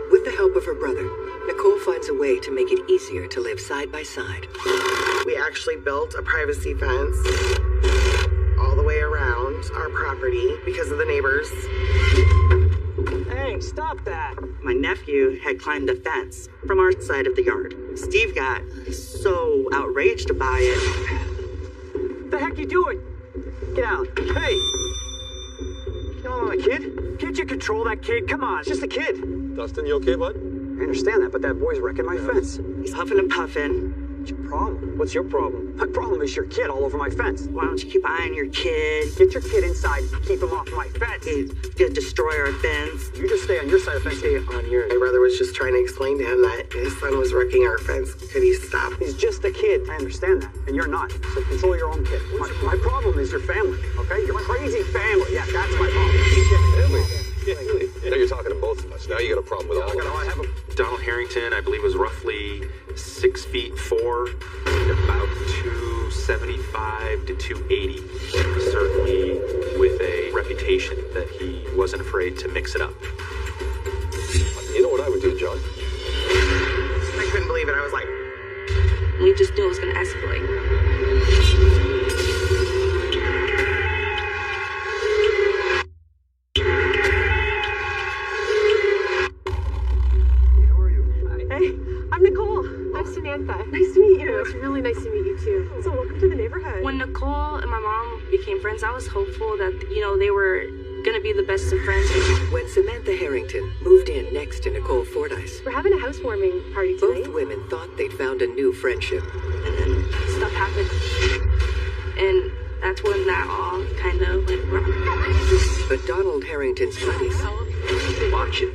With the help of her brother, Nicole finds a way to make it easier to live side by side. We actually built a privacy fence all the way around our property because of the neighbors. Hey, stop that. My nephew had climbed the fence from our side of the yard. Steve got so outraged by it. What the heck you doing? Get out. Hey! No, a kid? Can't you control that kid? Come on, it's just a kid. Dustin, you okay, bud? I understand that, but that boy's wrecking my fence. He's huffing and puffing. What's your problem? What's your problem? My problem is your kid all over my fence. Why don't you keep eyeing your kid? Get your kid inside. Keep him off my fence. He's gonna destroy our fence. You just stay on your side of the fence. Stay on yours. My brother was just trying to explain to him that his son was wrecking our fence. Could he stop? He's just a kid. I understand that. And you're not. So control your own kid. My problem is your family, okay? Your crazy family. Yeah, that's my problem. Now you're talking to both of us. Now you got a problem with all of us. Donald Harrington, I believe, was roughly 6'4", about 275 to 280. Certainly with a reputation that he wasn't afraid to mix it up. You know what I would do, John? I couldn't believe it. I was like, We just knew it was going to escalate. Samantha. Nice to meet you. It's really nice to meet you too. So welcome to the neighborhood. When Nicole and my mom became friends, I was hopeful that, they were gonna be the best of friends. When Samantha Harrington moved in next to Nicole Fordyce, we're having a housewarming party tonight. Both women thought they'd found a new friendship. And then stuff happened. And that's when that all kind of went wrong. But Donald Harrington's buddies, watch it.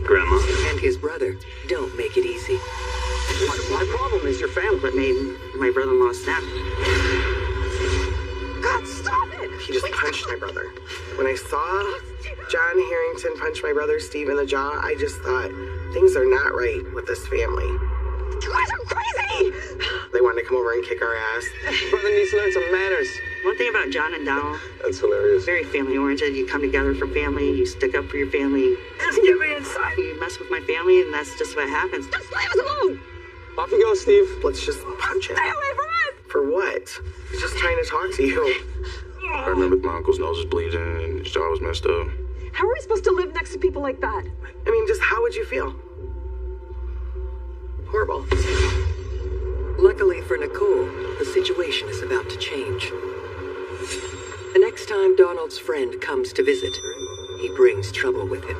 Grandma. And his brother don't make it easy. My problem is your family. What made my brother-in-law snap? God, stop it! He just punched my brother. When I saw John Harrington punch my brother Steve in the jaw, I just thought, things are not right with this family. You guys are crazy! They wanted to come over and kick our ass. Brother needs to learn some manners. One thing about John and Donald, That's hilarious. very family-oriented. You come together for family, you stick up for your family. Just get me inside. You mess with my family, and that's just what happens. Just leave us alone! Off you go, Steve. Let's just punch him. Stay away from us! For what? He's just trying to talk to you. I remember my uncle's nose was bleeding and his jaw was messed up. How are we supposed to live next to people like that? I mean, just how would you feel? Horrible. Luckily for Nicole, the situation is about to change. The next time Donald's friend comes to visit, he brings trouble with him.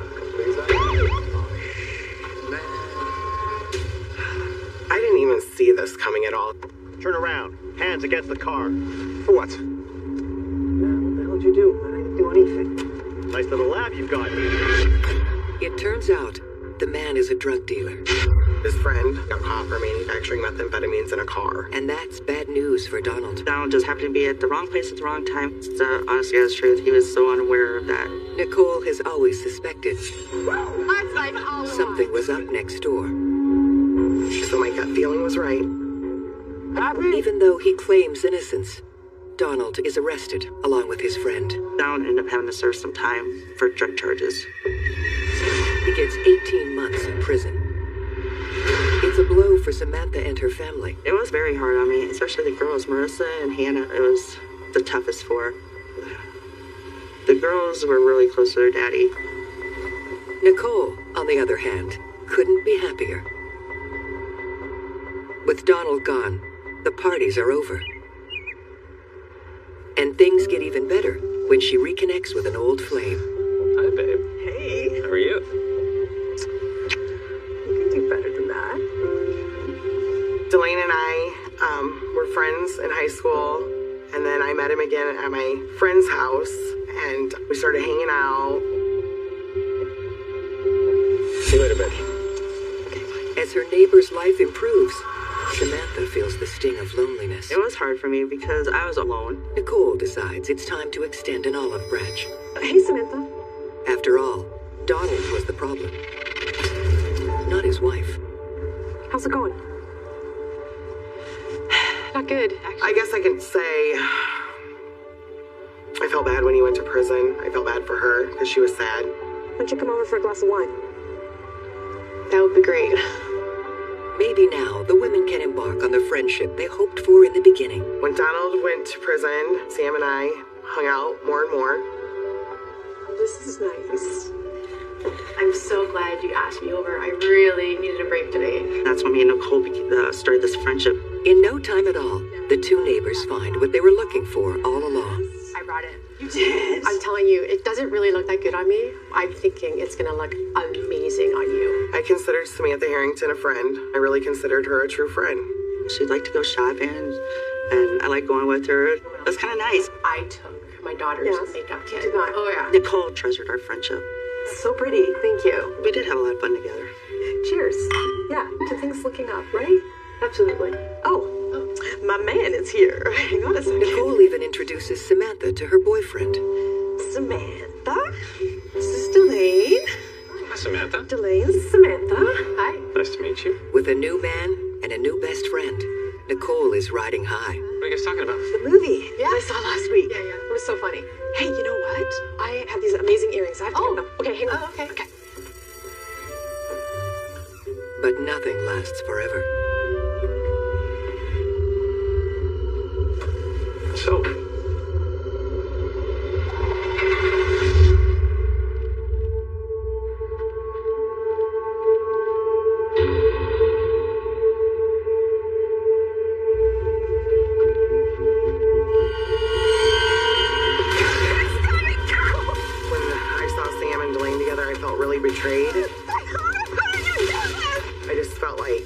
I didn't even see this coming at all. Turn around. Hands against the car. For what? What the hell did you do? I didn't do anything. Nice little lab you've got. It turns out the man is a drug dealer. His friend got caught for manufacturing methamphetamines in a car. And that's bad news for Donald. Donald just happened to be at the wrong place at the wrong time. Honestly, that's truth. He was so unaware of that. Nicole has always suspected That's like all something was up next door. So my gut feeling was right. Happy? Even though he claims innocence, Donald is arrested along with his friend. Donald ended up having to serve some time for drug charges. He gets 18 months in prison. It's a blow for Samantha and her family. It was very hard on me, especially the girls, Marissa and Hannah. It was the toughest for. The girls were really close to their daddy. Nicole, on the other hand, couldn't be happier. With Donald gone, the parties are over. And things get even better when she reconnects with an old flame. Hi, babe. Hey, How are you? you can do better than that. Delane and I were friends in high school, and then I met him again at my friend's house, and we started hanging out. See you later, babe. As her neighbor's life improves, Samantha feels the sting of loneliness. It was hard for me because I was alone. Nicole decides it's time to extend an olive branch. Hey, Samantha. After all, Donald was the problem, not his wife. How's it going? Not good, actually. I guess I can say I felt bad when he went to prison. I felt bad for her because she was sad. Why don't you come over for a glass of wine? That would be great. Maybe now the women can embark on the friendship they hoped for in the beginning. When Donald went to prison, Sam and I hung out more and more. This is nice. I'm so glad you asked me over. I really needed a break today. That's when me and Nicole started this friendship. In no time at all, the two neighbors find what they were looking for all along. I brought it. You did? I'm telling you, it doesn't really look that good on me. I'm thinking it's gonna look amazing on you. I considered Samantha Harrington a friend. I really considered her a true friend. She'd like to go shopping, and I like going with her. It was kind of nice. I took my daughter's makeup kit. Did not. Oh yeah. Nicole treasured our friendship. So pretty. Thank you. We did have a lot of fun together. Cheers. Yeah, to things looking up, right? Absolutely. Oh, my man is here. Hang on a second. Nicole even introduces Samantha to her boyfriend. Samantha? This is Delane. Hi, Samantha. Delane, this is Samantha. Hi. Nice to meet you. With a new man and a new best friend, Nicole is riding high. What are you guys talking about? The movie I saw last week. Yeah. It was so funny. Hey, you know what? I have these amazing earrings. I have to get them. Okay, hang on. Oh, okay. But nothing lasts forever. So, When I saw Sam and Delane together, I felt really betrayed. I just felt like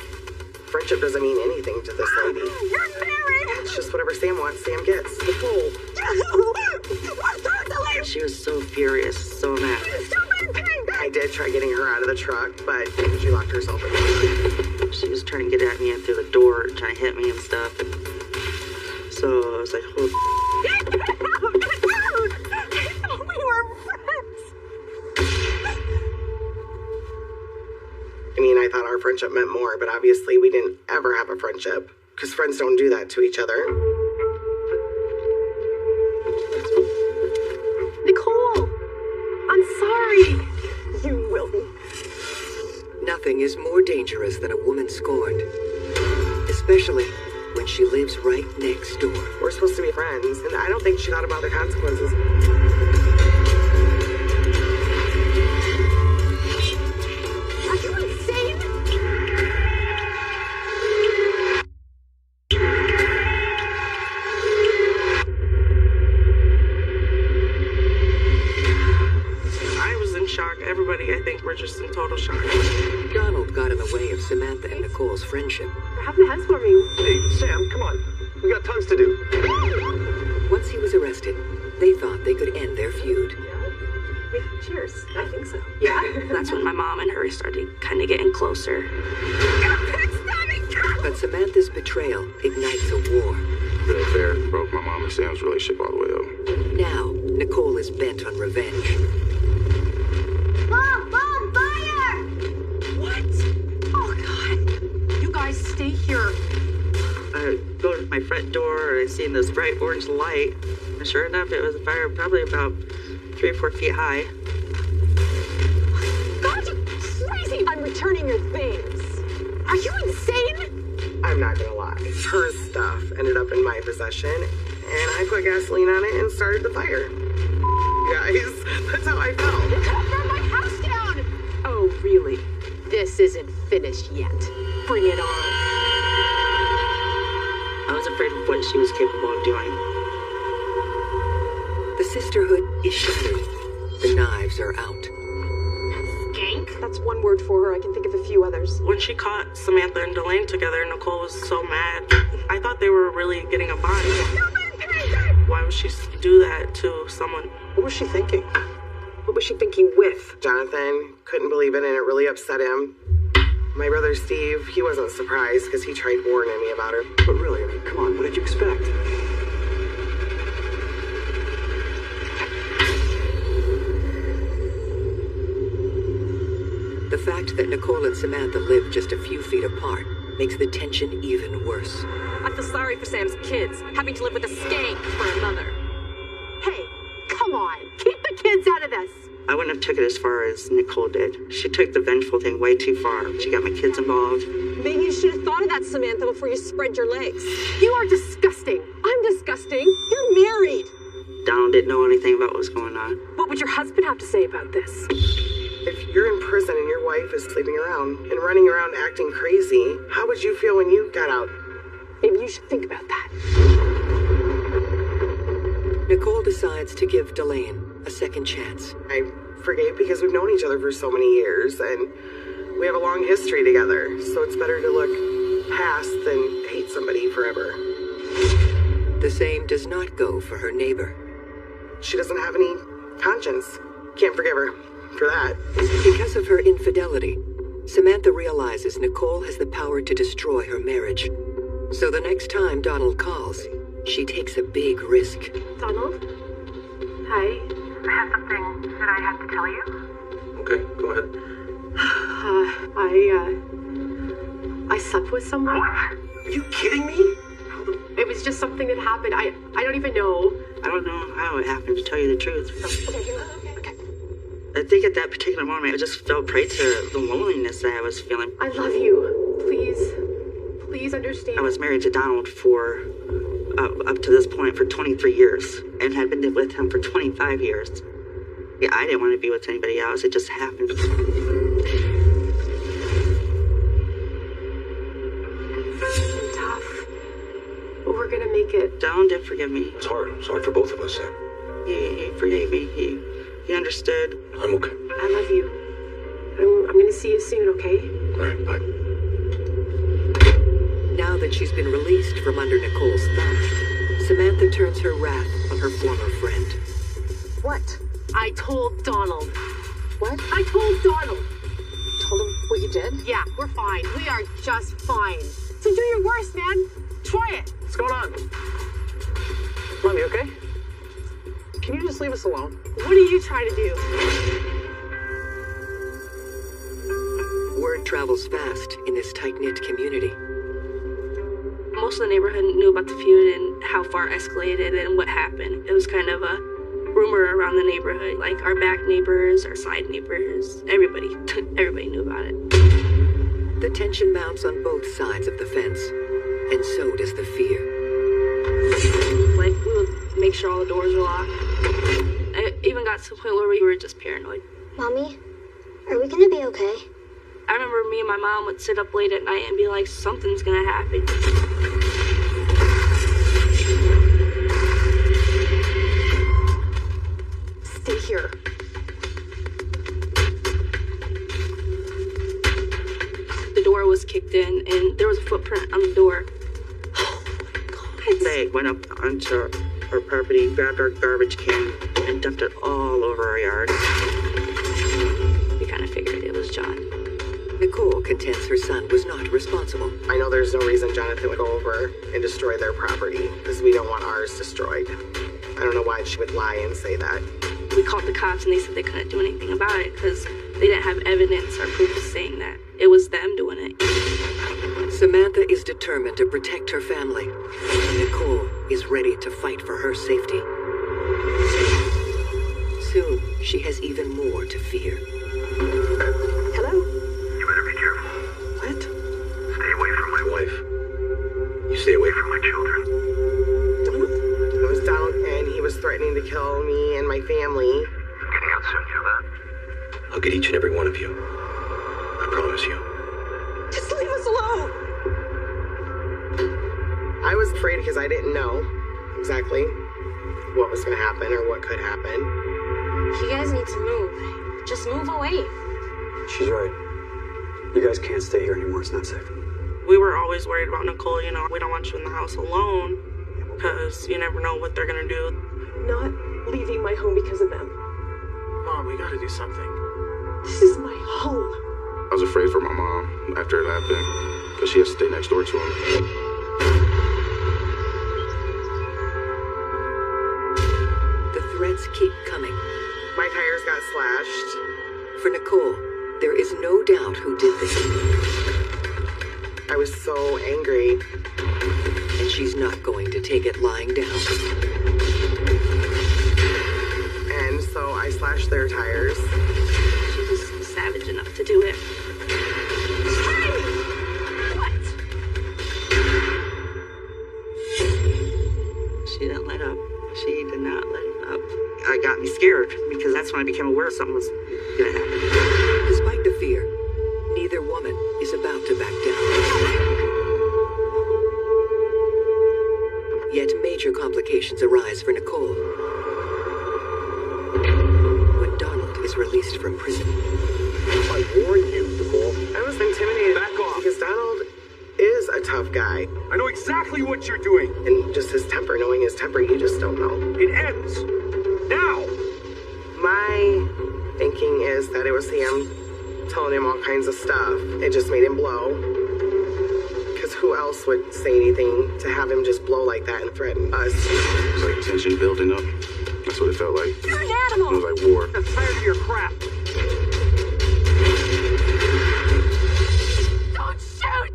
friendship doesn't mean anything to this lady. You're married! It's just whatever Sam wants, Sam gets. Nicole. She was so furious, so mad. I I did try getting her out of the truck, but she locked herself in. She was trying to get at me in through the door, trying to hit me and stuff. And so I was like, hold. We were friends. I mean, I thought our friendship meant more, but obviously we didn't ever have a friendship, because friends don't do that to each other. Nicole, I'm sorry. You will be. Nothing is more dangerous than a woman scorned, especially when she lives right next door. We're supposed to be friends, and I don't think she thought about the consequences. Are you insane? I was in shock. Everybody, I think, were just in total shock. Donald got in the way of Samantha and Nicole's friendship. They're having a housewarming. Hey, Sam, come on. We got tons to do. Once he was arrested, they thought they could end their feud. Wait, cheers. I think so. Yeah, that's when my mom and her started kind of getting closer. But Samantha's betrayal ignites a war. The affair broke my mom and Sam's relationship all the way up. Now, Nicole is bent on revenge. Mom, fire! What? Oh, God. You guys stay here. I go to my front door and I see this bright orange light. And sure enough, it was a fire probably about 3 or 4 feet high. God, you crazy! I'm returning your things. Are you insane? I'm not gonna lie. Her stuff ended up in my possession, and I put gasoline on it and started the fire. Guys, that's how I felt. You could have burned my house down! Oh, really? This isn't finished yet. Bring it on. I was afraid of what she was capable of doing. The sisterhood is shattered. The knives are out. Skank? That's one word for her. I can think of a few others. When she caught Samantha and Delane together, Nicole was so mad. I thought they were really getting a bond. Why would she do that to someone? What was she thinking? What was she thinking with? Jonathan couldn't believe it, and it really upset him. My brother Steve, he wasn't surprised because he tried warning me about her. But really, I mean, come on, what did you expect? The fact that Nicole and Samantha live just a few feet apart makes the tension even worse. I feel sorry for Sam's kids, having to live with a skank for a mother. Hey, come on. Keep the kids out of this. I wouldn't have took it as far as Nicole did. She took the vengeful thing way too far. She got my kids involved. Maybe you should have thought of that, Samantha, before you spread your legs. You are disgusting. I'm disgusting. You're married. Donald didn't know anything about what was going on. What would your husband have to say about this? If you're in prison and your wife is sleeping around and running around acting crazy, how would you feel when you got out? Maybe you should think about that. Nicole decides to give Delane a second chance. I forgave because we've known each other for so many years, and we have a long history together, so it's better to look past than hate somebody forever. The same does not go for her neighbor. She doesn't have any conscience. Can't forgive her for that. Because of her infidelity, Samantha realizes Nicole has the power to destroy her marriage. So the next time Donald calls, she takes a big risk. Donald? Hi. I have something that I have to tell you. Okay, go ahead. I slept with someone. What? Are you kidding me? It was just something that happened. I don't even know. I don't know how it happened, to tell you the truth. Okay. I think at that particular moment, I just fell prey to the loneliness that I was feeling. I love you. Please understand. I was married to Donald for, up to this point, for 23 years, and had been with him for 25 years. Yeah, I didn't want to be with anybody else. It just happened. It's tough, but we're gonna make it. Donald did forgive me. It's hard. It's hard for both of us, Sam. He forgave me. He understood. I'm okay. I love you. I'm gonna see you soon, okay? All right, bye. Now that she's been released from under Nicole's thumb, Samantha turns her wrath on her former friend. What? I told Donald. What? What? I told Donald. Told him what you did? Yeah, we're fine. We are just fine. So do your worst, man. Try it. What's going on? Mom, you okay? Can you just leave us alone? What are you trying to do? Word travels fast in this tight-knit community. Most of the neighborhood knew about the feud and how far it escalated and what happened. It was kind of a rumor around the neighborhood, like our back neighbors, our side neighbors, everybody knew about it. The tension mounts on both sides of the fence, and so does the fear. Like, we would make sure all the doors were locked. I even got to the point where we were just paranoid. Mommy, are we gonna be okay? I remember me and my mom would sit up late at night and be like, something's gonna happen. Stay here. The door was kicked in and there was a footprint on the door. They went up onto our property, grabbed our garbage can, and dumped it all over our yard. We kind of figured it was John. Nicole contends her son was not responsible. I know there's no reason Jonathan would go over and destroy their property, because we don't want ours destroyed. I don't know why she would lie and say that. We called the cops and they said they couldn't do anything about it because they didn't have evidence or proof saying that it was them doing it. Samantha is determined to protect her family. Nicole is ready to fight for her safety. Soon, she has even more to fear. Hello? You better be careful. What? Stay away from my wife. You stay away from my children. Donald? It was Donald, and he was threatening to kill me and my family. I'm getting out soon, you know that? I'll get each and every one of you. I promise you. Just leave us alone! I was afraid because I didn't know exactly what was going to happen or what could happen. You guys need to move. Just move away. She's right. You guys can't stay here anymore. It's not safe. We were always worried about Nicole, you know, we don't want you in the house alone because you never know what they're gonna do. Not leaving my home because of them. Mom, we gotta do something. This is my home. I was afraid for my mom after it happened, because she has to stay next door to him. The threats keep coming. My tires got slashed. For Nicole, there is no doubt who did this. I was so angry. And she's not going to take it lying down. And so I slashed their tires. She was savage enough to do it. What? She didn't let up. She did not let up. It got me scared because that's when I became aware something was gonna happen. Despite the fear, neither woman is about to back down. Yet major complications arise for Nicole when Donald is released from prison. I warned you, Nicole. I was intimidated. Back off. Because Donald is a tough guy. I know exactly what you're doing. And just his temper, knowing his temper, you just don't know. It ends. Now. My thinking is that it was him telling him all kinds of stuff. It just made him blow. Because who else would say anything to have him just blow like that and threaten us? It was like tension building up. That's what it felt like. You're an animal! It was like war. I'm tired of your crap. Don't shoot!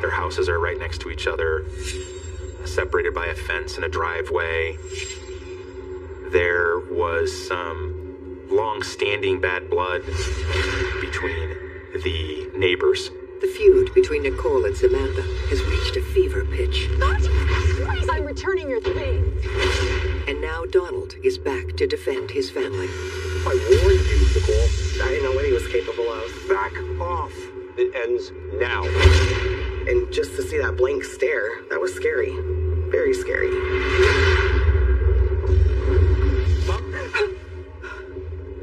Their houses are right next to each other, separated by a fence and a driveway. There was some long-standing bad blood between the neighbors. The feud between Nicole and Samantha has reached a fever pitch. Please, I'm returning your thing. And now Donald is back to defend his family. I warned you, Nicole. I didn't know what he was capable of. Back off. It ends now. And just to see that blank stare, that was scary. Very scary.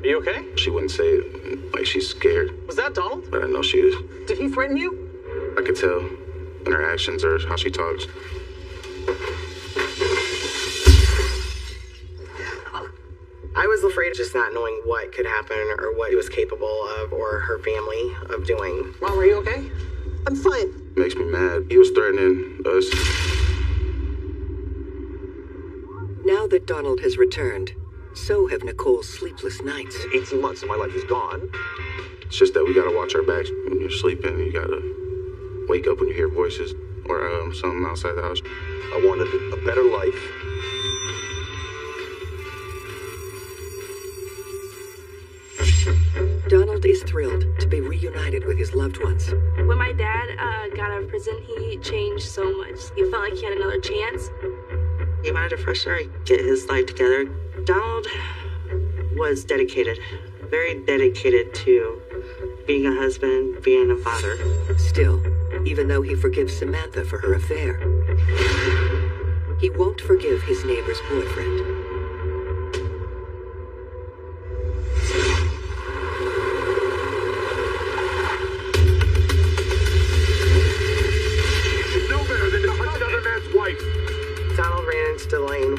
Are you okay? She wouldn't say it like she's scared, Was that Donald? but I know she is. Did he threaten you? I could tell in her actions or how she talks. I was afraid of just not knowing what could happen or what he was capable of or her family of doing. Mom, are you okay? I'm fine. Makes me mad. He was threatening us. Now that Donald has returned, so have Nicole's sleepless nights. 18 months and my life is gone. It's just that we gotta watch our backs when you're sleeping. You gotta wake up when you hear voices or something outside the house. I wanted a better life. Donald is thrilled to be reunited with his loved ones. When my dad got out of prison, he changed so much. He felt like he had another chance. He wanted to fresh start, get his life together. Donald was dedicated, very dedicated to being a husband, being a father. Still, even though he forgives Samantha for her affair, he won't forgive his neighbor's boyfriend. Donald ran into Delane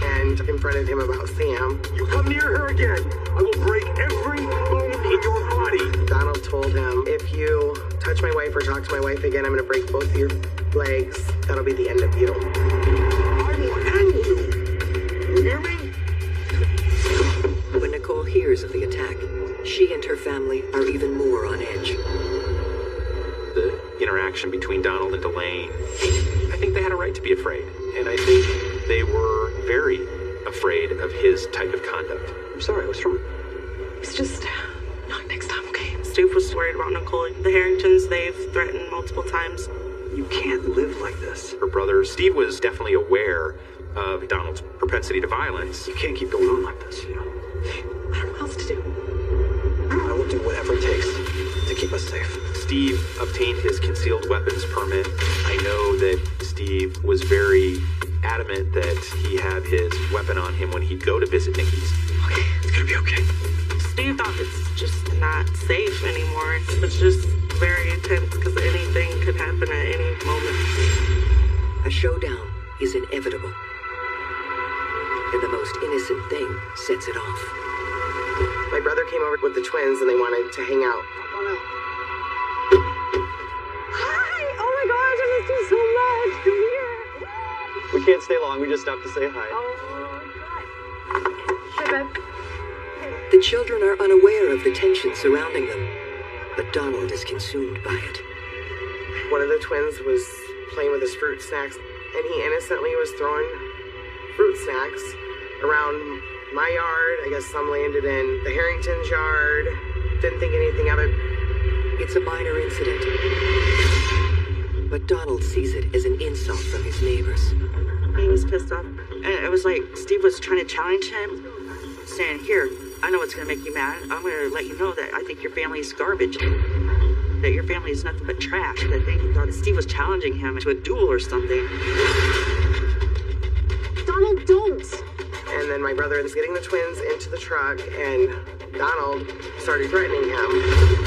and confronted him about Sam. You come near her again, I will break every bone in your body. Donald told him, if you touch my wife or talk to my wife again, I'm going to break both of your legs. That'll be the end of you. I will end you. You hear me? When Nicole hears of the attack, she and her family are even more on edge. The interaction between Donald and Delane, I think they had a right to be afraid. And I think they were very afraid of his type of conduct. I'm sorry, what's wrong? It's just not next time, okay? Steve was worried about Nicole. The Harringtons, they've threatened multiple times. You can't live like this. Her brother, Steve, was definitely aware of Donald's propensity to violence. You can't keep going on like this, you know? I don't know what else to do. I will do whatever it takes to keep us safe. Steve obtained his concealed weapons permit. I know that Steve was very adamant that he had his weapon on him when he'd go to visit Nikki's. Okay, it's gonna be okay. Steve thought it's just not safe anymore. It was just very intense because anything could happen at any moment. A showdown is inevitable, and the most innocent thing sets it off. My brother came over with the twins and they wanted to hang out. Hi! Oh my gosh, I missed you so much. Come here. We can't stay long, we just stopped to say hi. Hey, babe. The children are unaware of the tension surrounding them, but Donald is consumed by it. One of the twins was playing with his fruit snacks and he innocently was throwing fruit snacks around my yard. I guess some landed in the Harrington's yard. Didn't think anything of it. It's a minor incident, but Donald sees it as an insult from his neighbors. He was pissed off. And it was like Steve was trying to challenge him, saying, here, I know what's going to make you mad. I'm going to let you know that I think your family is garbage. That your family is nothing but trash. That they thought Steve was challenging him to a duel or something. Donald, don't! And then my brother was getting the twins into the truck and Donald started threatening him.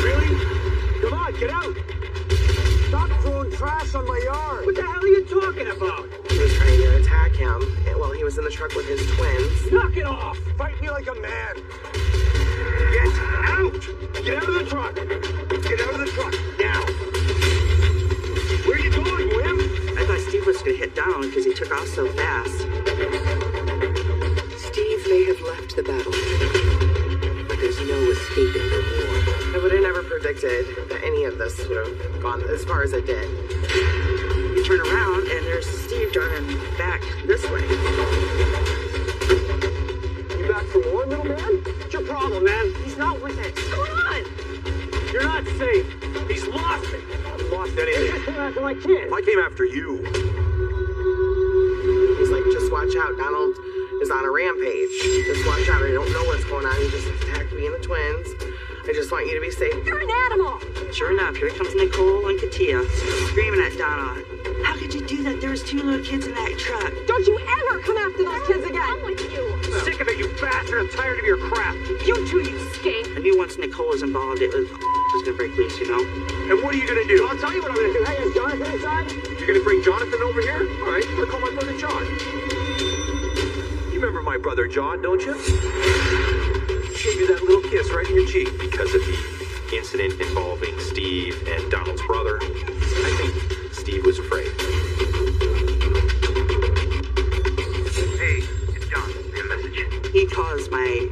Really? Come on, get out! Stop throwing trash on my yard! What the hell are you talking about? He was trying to attack him while he was in the truck with his twins. Knock it off! Fight me like a man! Get out! Get out of the truck! Get out of the truck, now! Where are you going, Wim? I thought Steve was going to hit Donald because he took off so fast. Steve may have left the battle, but there's no escaping the war. I would have never predicted that any of this would have gone as far as it did. You turn around and there's Steve driving back this way. You back for more, little man? What's your problem, man? He's not with it. What's going on? You're not safe. He's lost it. I've lost anything. I came after my kid. I came after you. He's like, just watch out, Donald is on a rampage. Just watch out, I don't know what's going on. He just attacked me and the twins. I just want you to be safe. You're an animal! Sure enough, here comes Nicole and Katia, screaming at Donald. How could you do that? There was 2 little kids in that truck. Don't you ever come after those kids again! I'm with you! I'm sick of it, you bastard! I'm tired of your crap! You too, you skank! I knew once Nicole was involved, it was going to break loose, you know? And what are you gonna do? I'll tell you what I'm gonna do. Hey, is Jonathan inside? You're gonna bring Jonathan over here? All right, I'm gonna call my brother John. You remember my brother John, don't you? He gave you that little kiss right in your cheek. Because of the incident involving Steve and Donald's brother, I think Steve was afraid. Hey, it's John. Your message. He calls my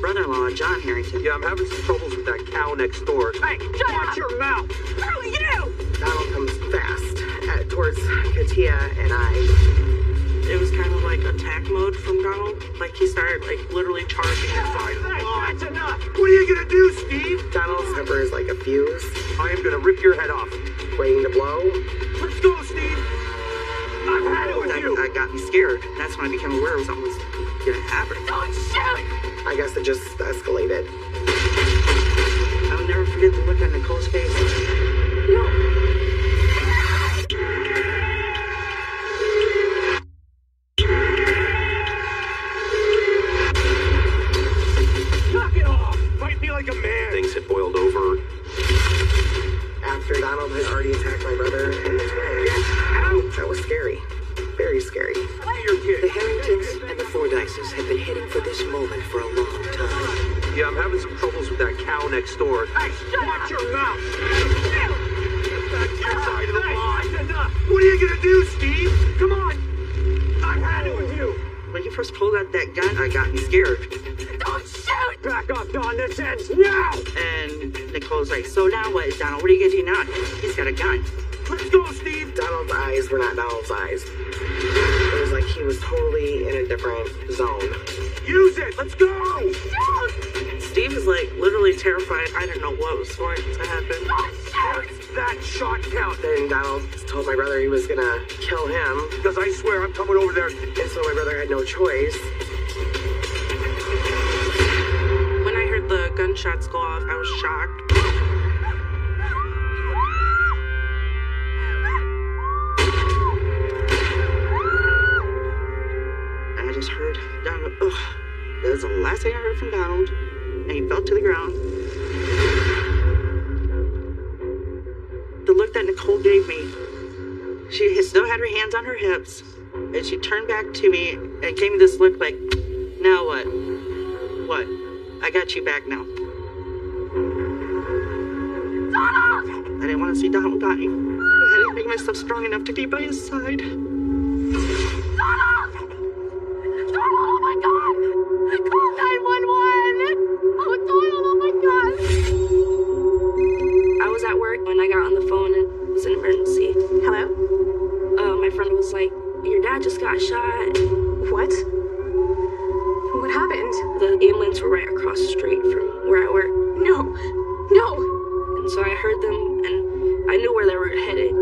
brother-in-law, John Harrington. Yeah, I'm having some troubles with that cow next door. Hey, watch your mouth! Screw you! Donald comes fast towards Katia and I. It was kind of like attack mode from Donald. Like he started like literally charging inside. That's enough! What are you gonna do, Steve? Donald's temper is like a fuse. I am gonna rip your head off. Waiting to blow. Let's go, Steve! I've had it with you! That got me scared. That's when I became aware of something was gonna happen. Don't shoot! I guess it just escalated. I'll never forget the look on Nicole's face. Knock it off! Fight me like a man! Things had boiled over. After Donald had already attacked my brother and his wife. That was scary. Very scary. The Harringtons and the Fordyces had been heading for this moment for a long time. Yeah, I'm having some troubles with that cow next door. Hey, watch your mouth! Get back to your side of the line! Enough! What are you gonna do, Steve? Come on! I've had it with you! When he first pulled out that gun, I got me scared. Don't shoot! Back off, Don! This ends now! And Nicole's like, so now what, Donald? What are you gonna do now? He's got a gun. Let's go, Steve! Donald's eyes were not Donald's eyes. It was like he was totally in a different zone. Use it! Let's go! Shoot! Steve is like literally terrified. I didn't know what was going to happen. Don't shoot! That shot count! Then Donald told my brother he was gonna kill him. Because I swear I'm coming over there. And so my brother had no choice. When I heard the gunshots go off, I was shocked. I just heard Donald. Ugh. That was the last thing I heard from Donald. And he fell to the ground. The look that Nicole gave me, she still had her hands on her hips, and she turned back to me and gave me this look like, now what? What? I got you back now. Donald! I didn't want to see Donald dying. I had to make myself strong enough to be by his side. Donald! Donald, oh my God! Call 911! Oh, Donald, oh my God! I was at work when I got on the phone and it was an emergency. Hello? My friend was like, your dad just got shot. What? What happened? The ambulance were right across the street from where I work. No. No. And so I heard them and I knew where they were headed.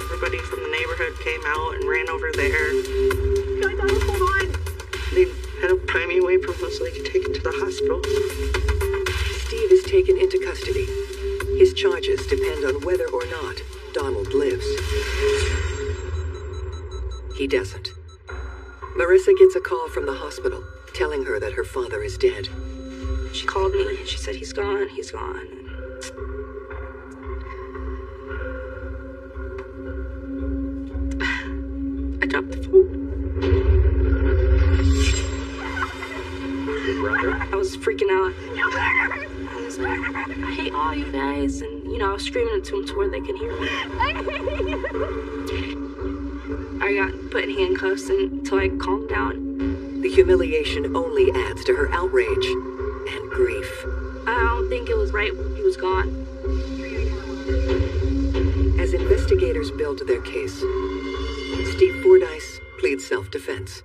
Everybody from the neighborhood came out and ran over there. Donald, hold on. They had to pry me away from him so they could take him to the hospital. Steve is taken into custody. His charges depend on whether or not Donald lives. He doesn't. Marissa gets a call from the hospital telling her that her father is dead. She called me and she said, he's gone, he's gone. I dropped the phone. I was freaking out. I was like, I hate all you guys. And, you know, I was screaming it to them to where they can hear me. I got put in handcuffs until I calmed down. The humiliation only adds to her outrage and grief. I don't think it was right when he was gone. As investigators build their case, Steve Fordyce pleads self-defense.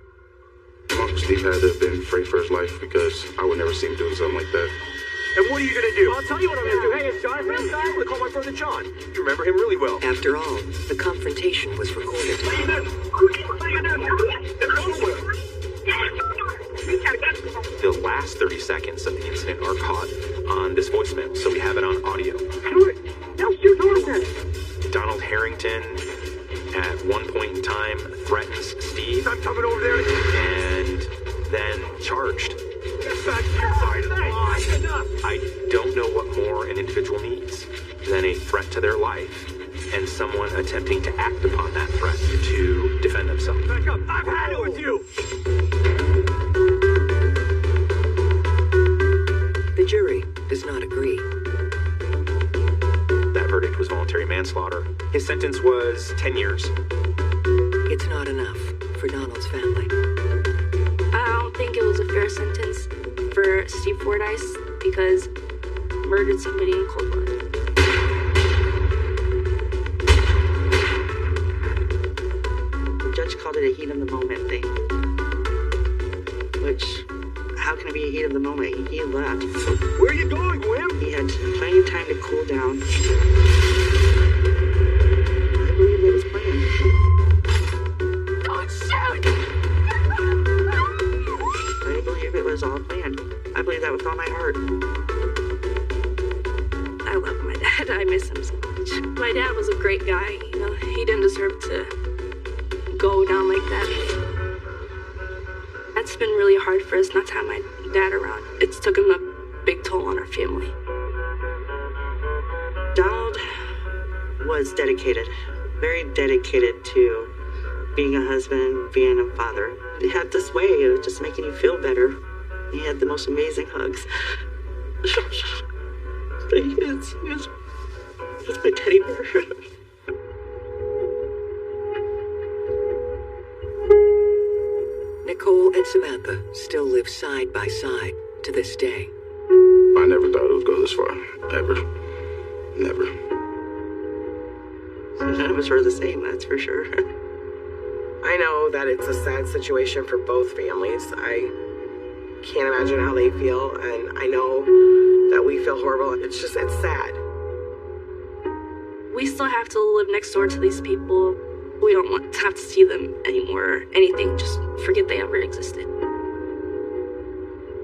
Steve had to have been afraid for his life because I would never see him doing something like that. And what are you gonna do? I'll tell you what I'm gonna do. Hey, is Jonathan inside? I'm gonna call my brother John. You remember him really well. After all, the confrontation was recorded. The last 30 seconds of the incident are caught on this voicemail, so we have it on audio. Now shoot Jonathan. Donald Harrington, at one point in time, threatens Steve. I'm coming over there. And then charged. then a threat to their life, and someone attempting to act upon that threat to defend themselves. Back up! I've had it with you! The jury does not agree. That verdict was voluntary manslaughter. His sentence was 10 years. It's not enough for Donald's family. I don't think it was a fair sentence for Steve Fordyce because murdered somebody in cold blood. The judge called it a heat of the moment thing. Which, how can it be a heat of the moment? He left. Where are you going, Wim? He had plenty of time to cool down. I believe that was planned. Don't shoot! I believe it was all planned. I believe that with all my heart. I love my dad. I miss him so much. My dad was a great guy. You know, he didn't deserve to go down like that. That's been really hard for us not to have my dad around. It's took him a big toll on our family. Donald was dedicated, very dedicated to being a husband, being a father. He had this way of just making you feel better. He had the most amazing hugs. But he was my teddy bear. Nicole and Samantha still live side by side to this day. I never thought it would go this far. Ever. Never. None of us were the same, that's for sure. I know that it's a sad situation for both families. I can't imagine how they feel, and I know that we feel horrible. It's sad. We still have to live next door to these people. We don't want to have to see them anymore or anything. Just forget they ever existed.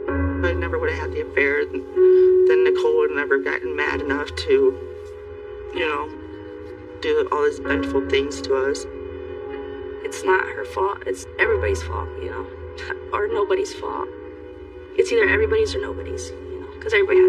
I never would have had the affair, then Nicole would have never gotten mad enough to, you know, do all these vengeful things to us. It's not her fault. It's everybody's fault, you know, or nobody's fault. It's either everybody's or nobody's, you know, because everybody has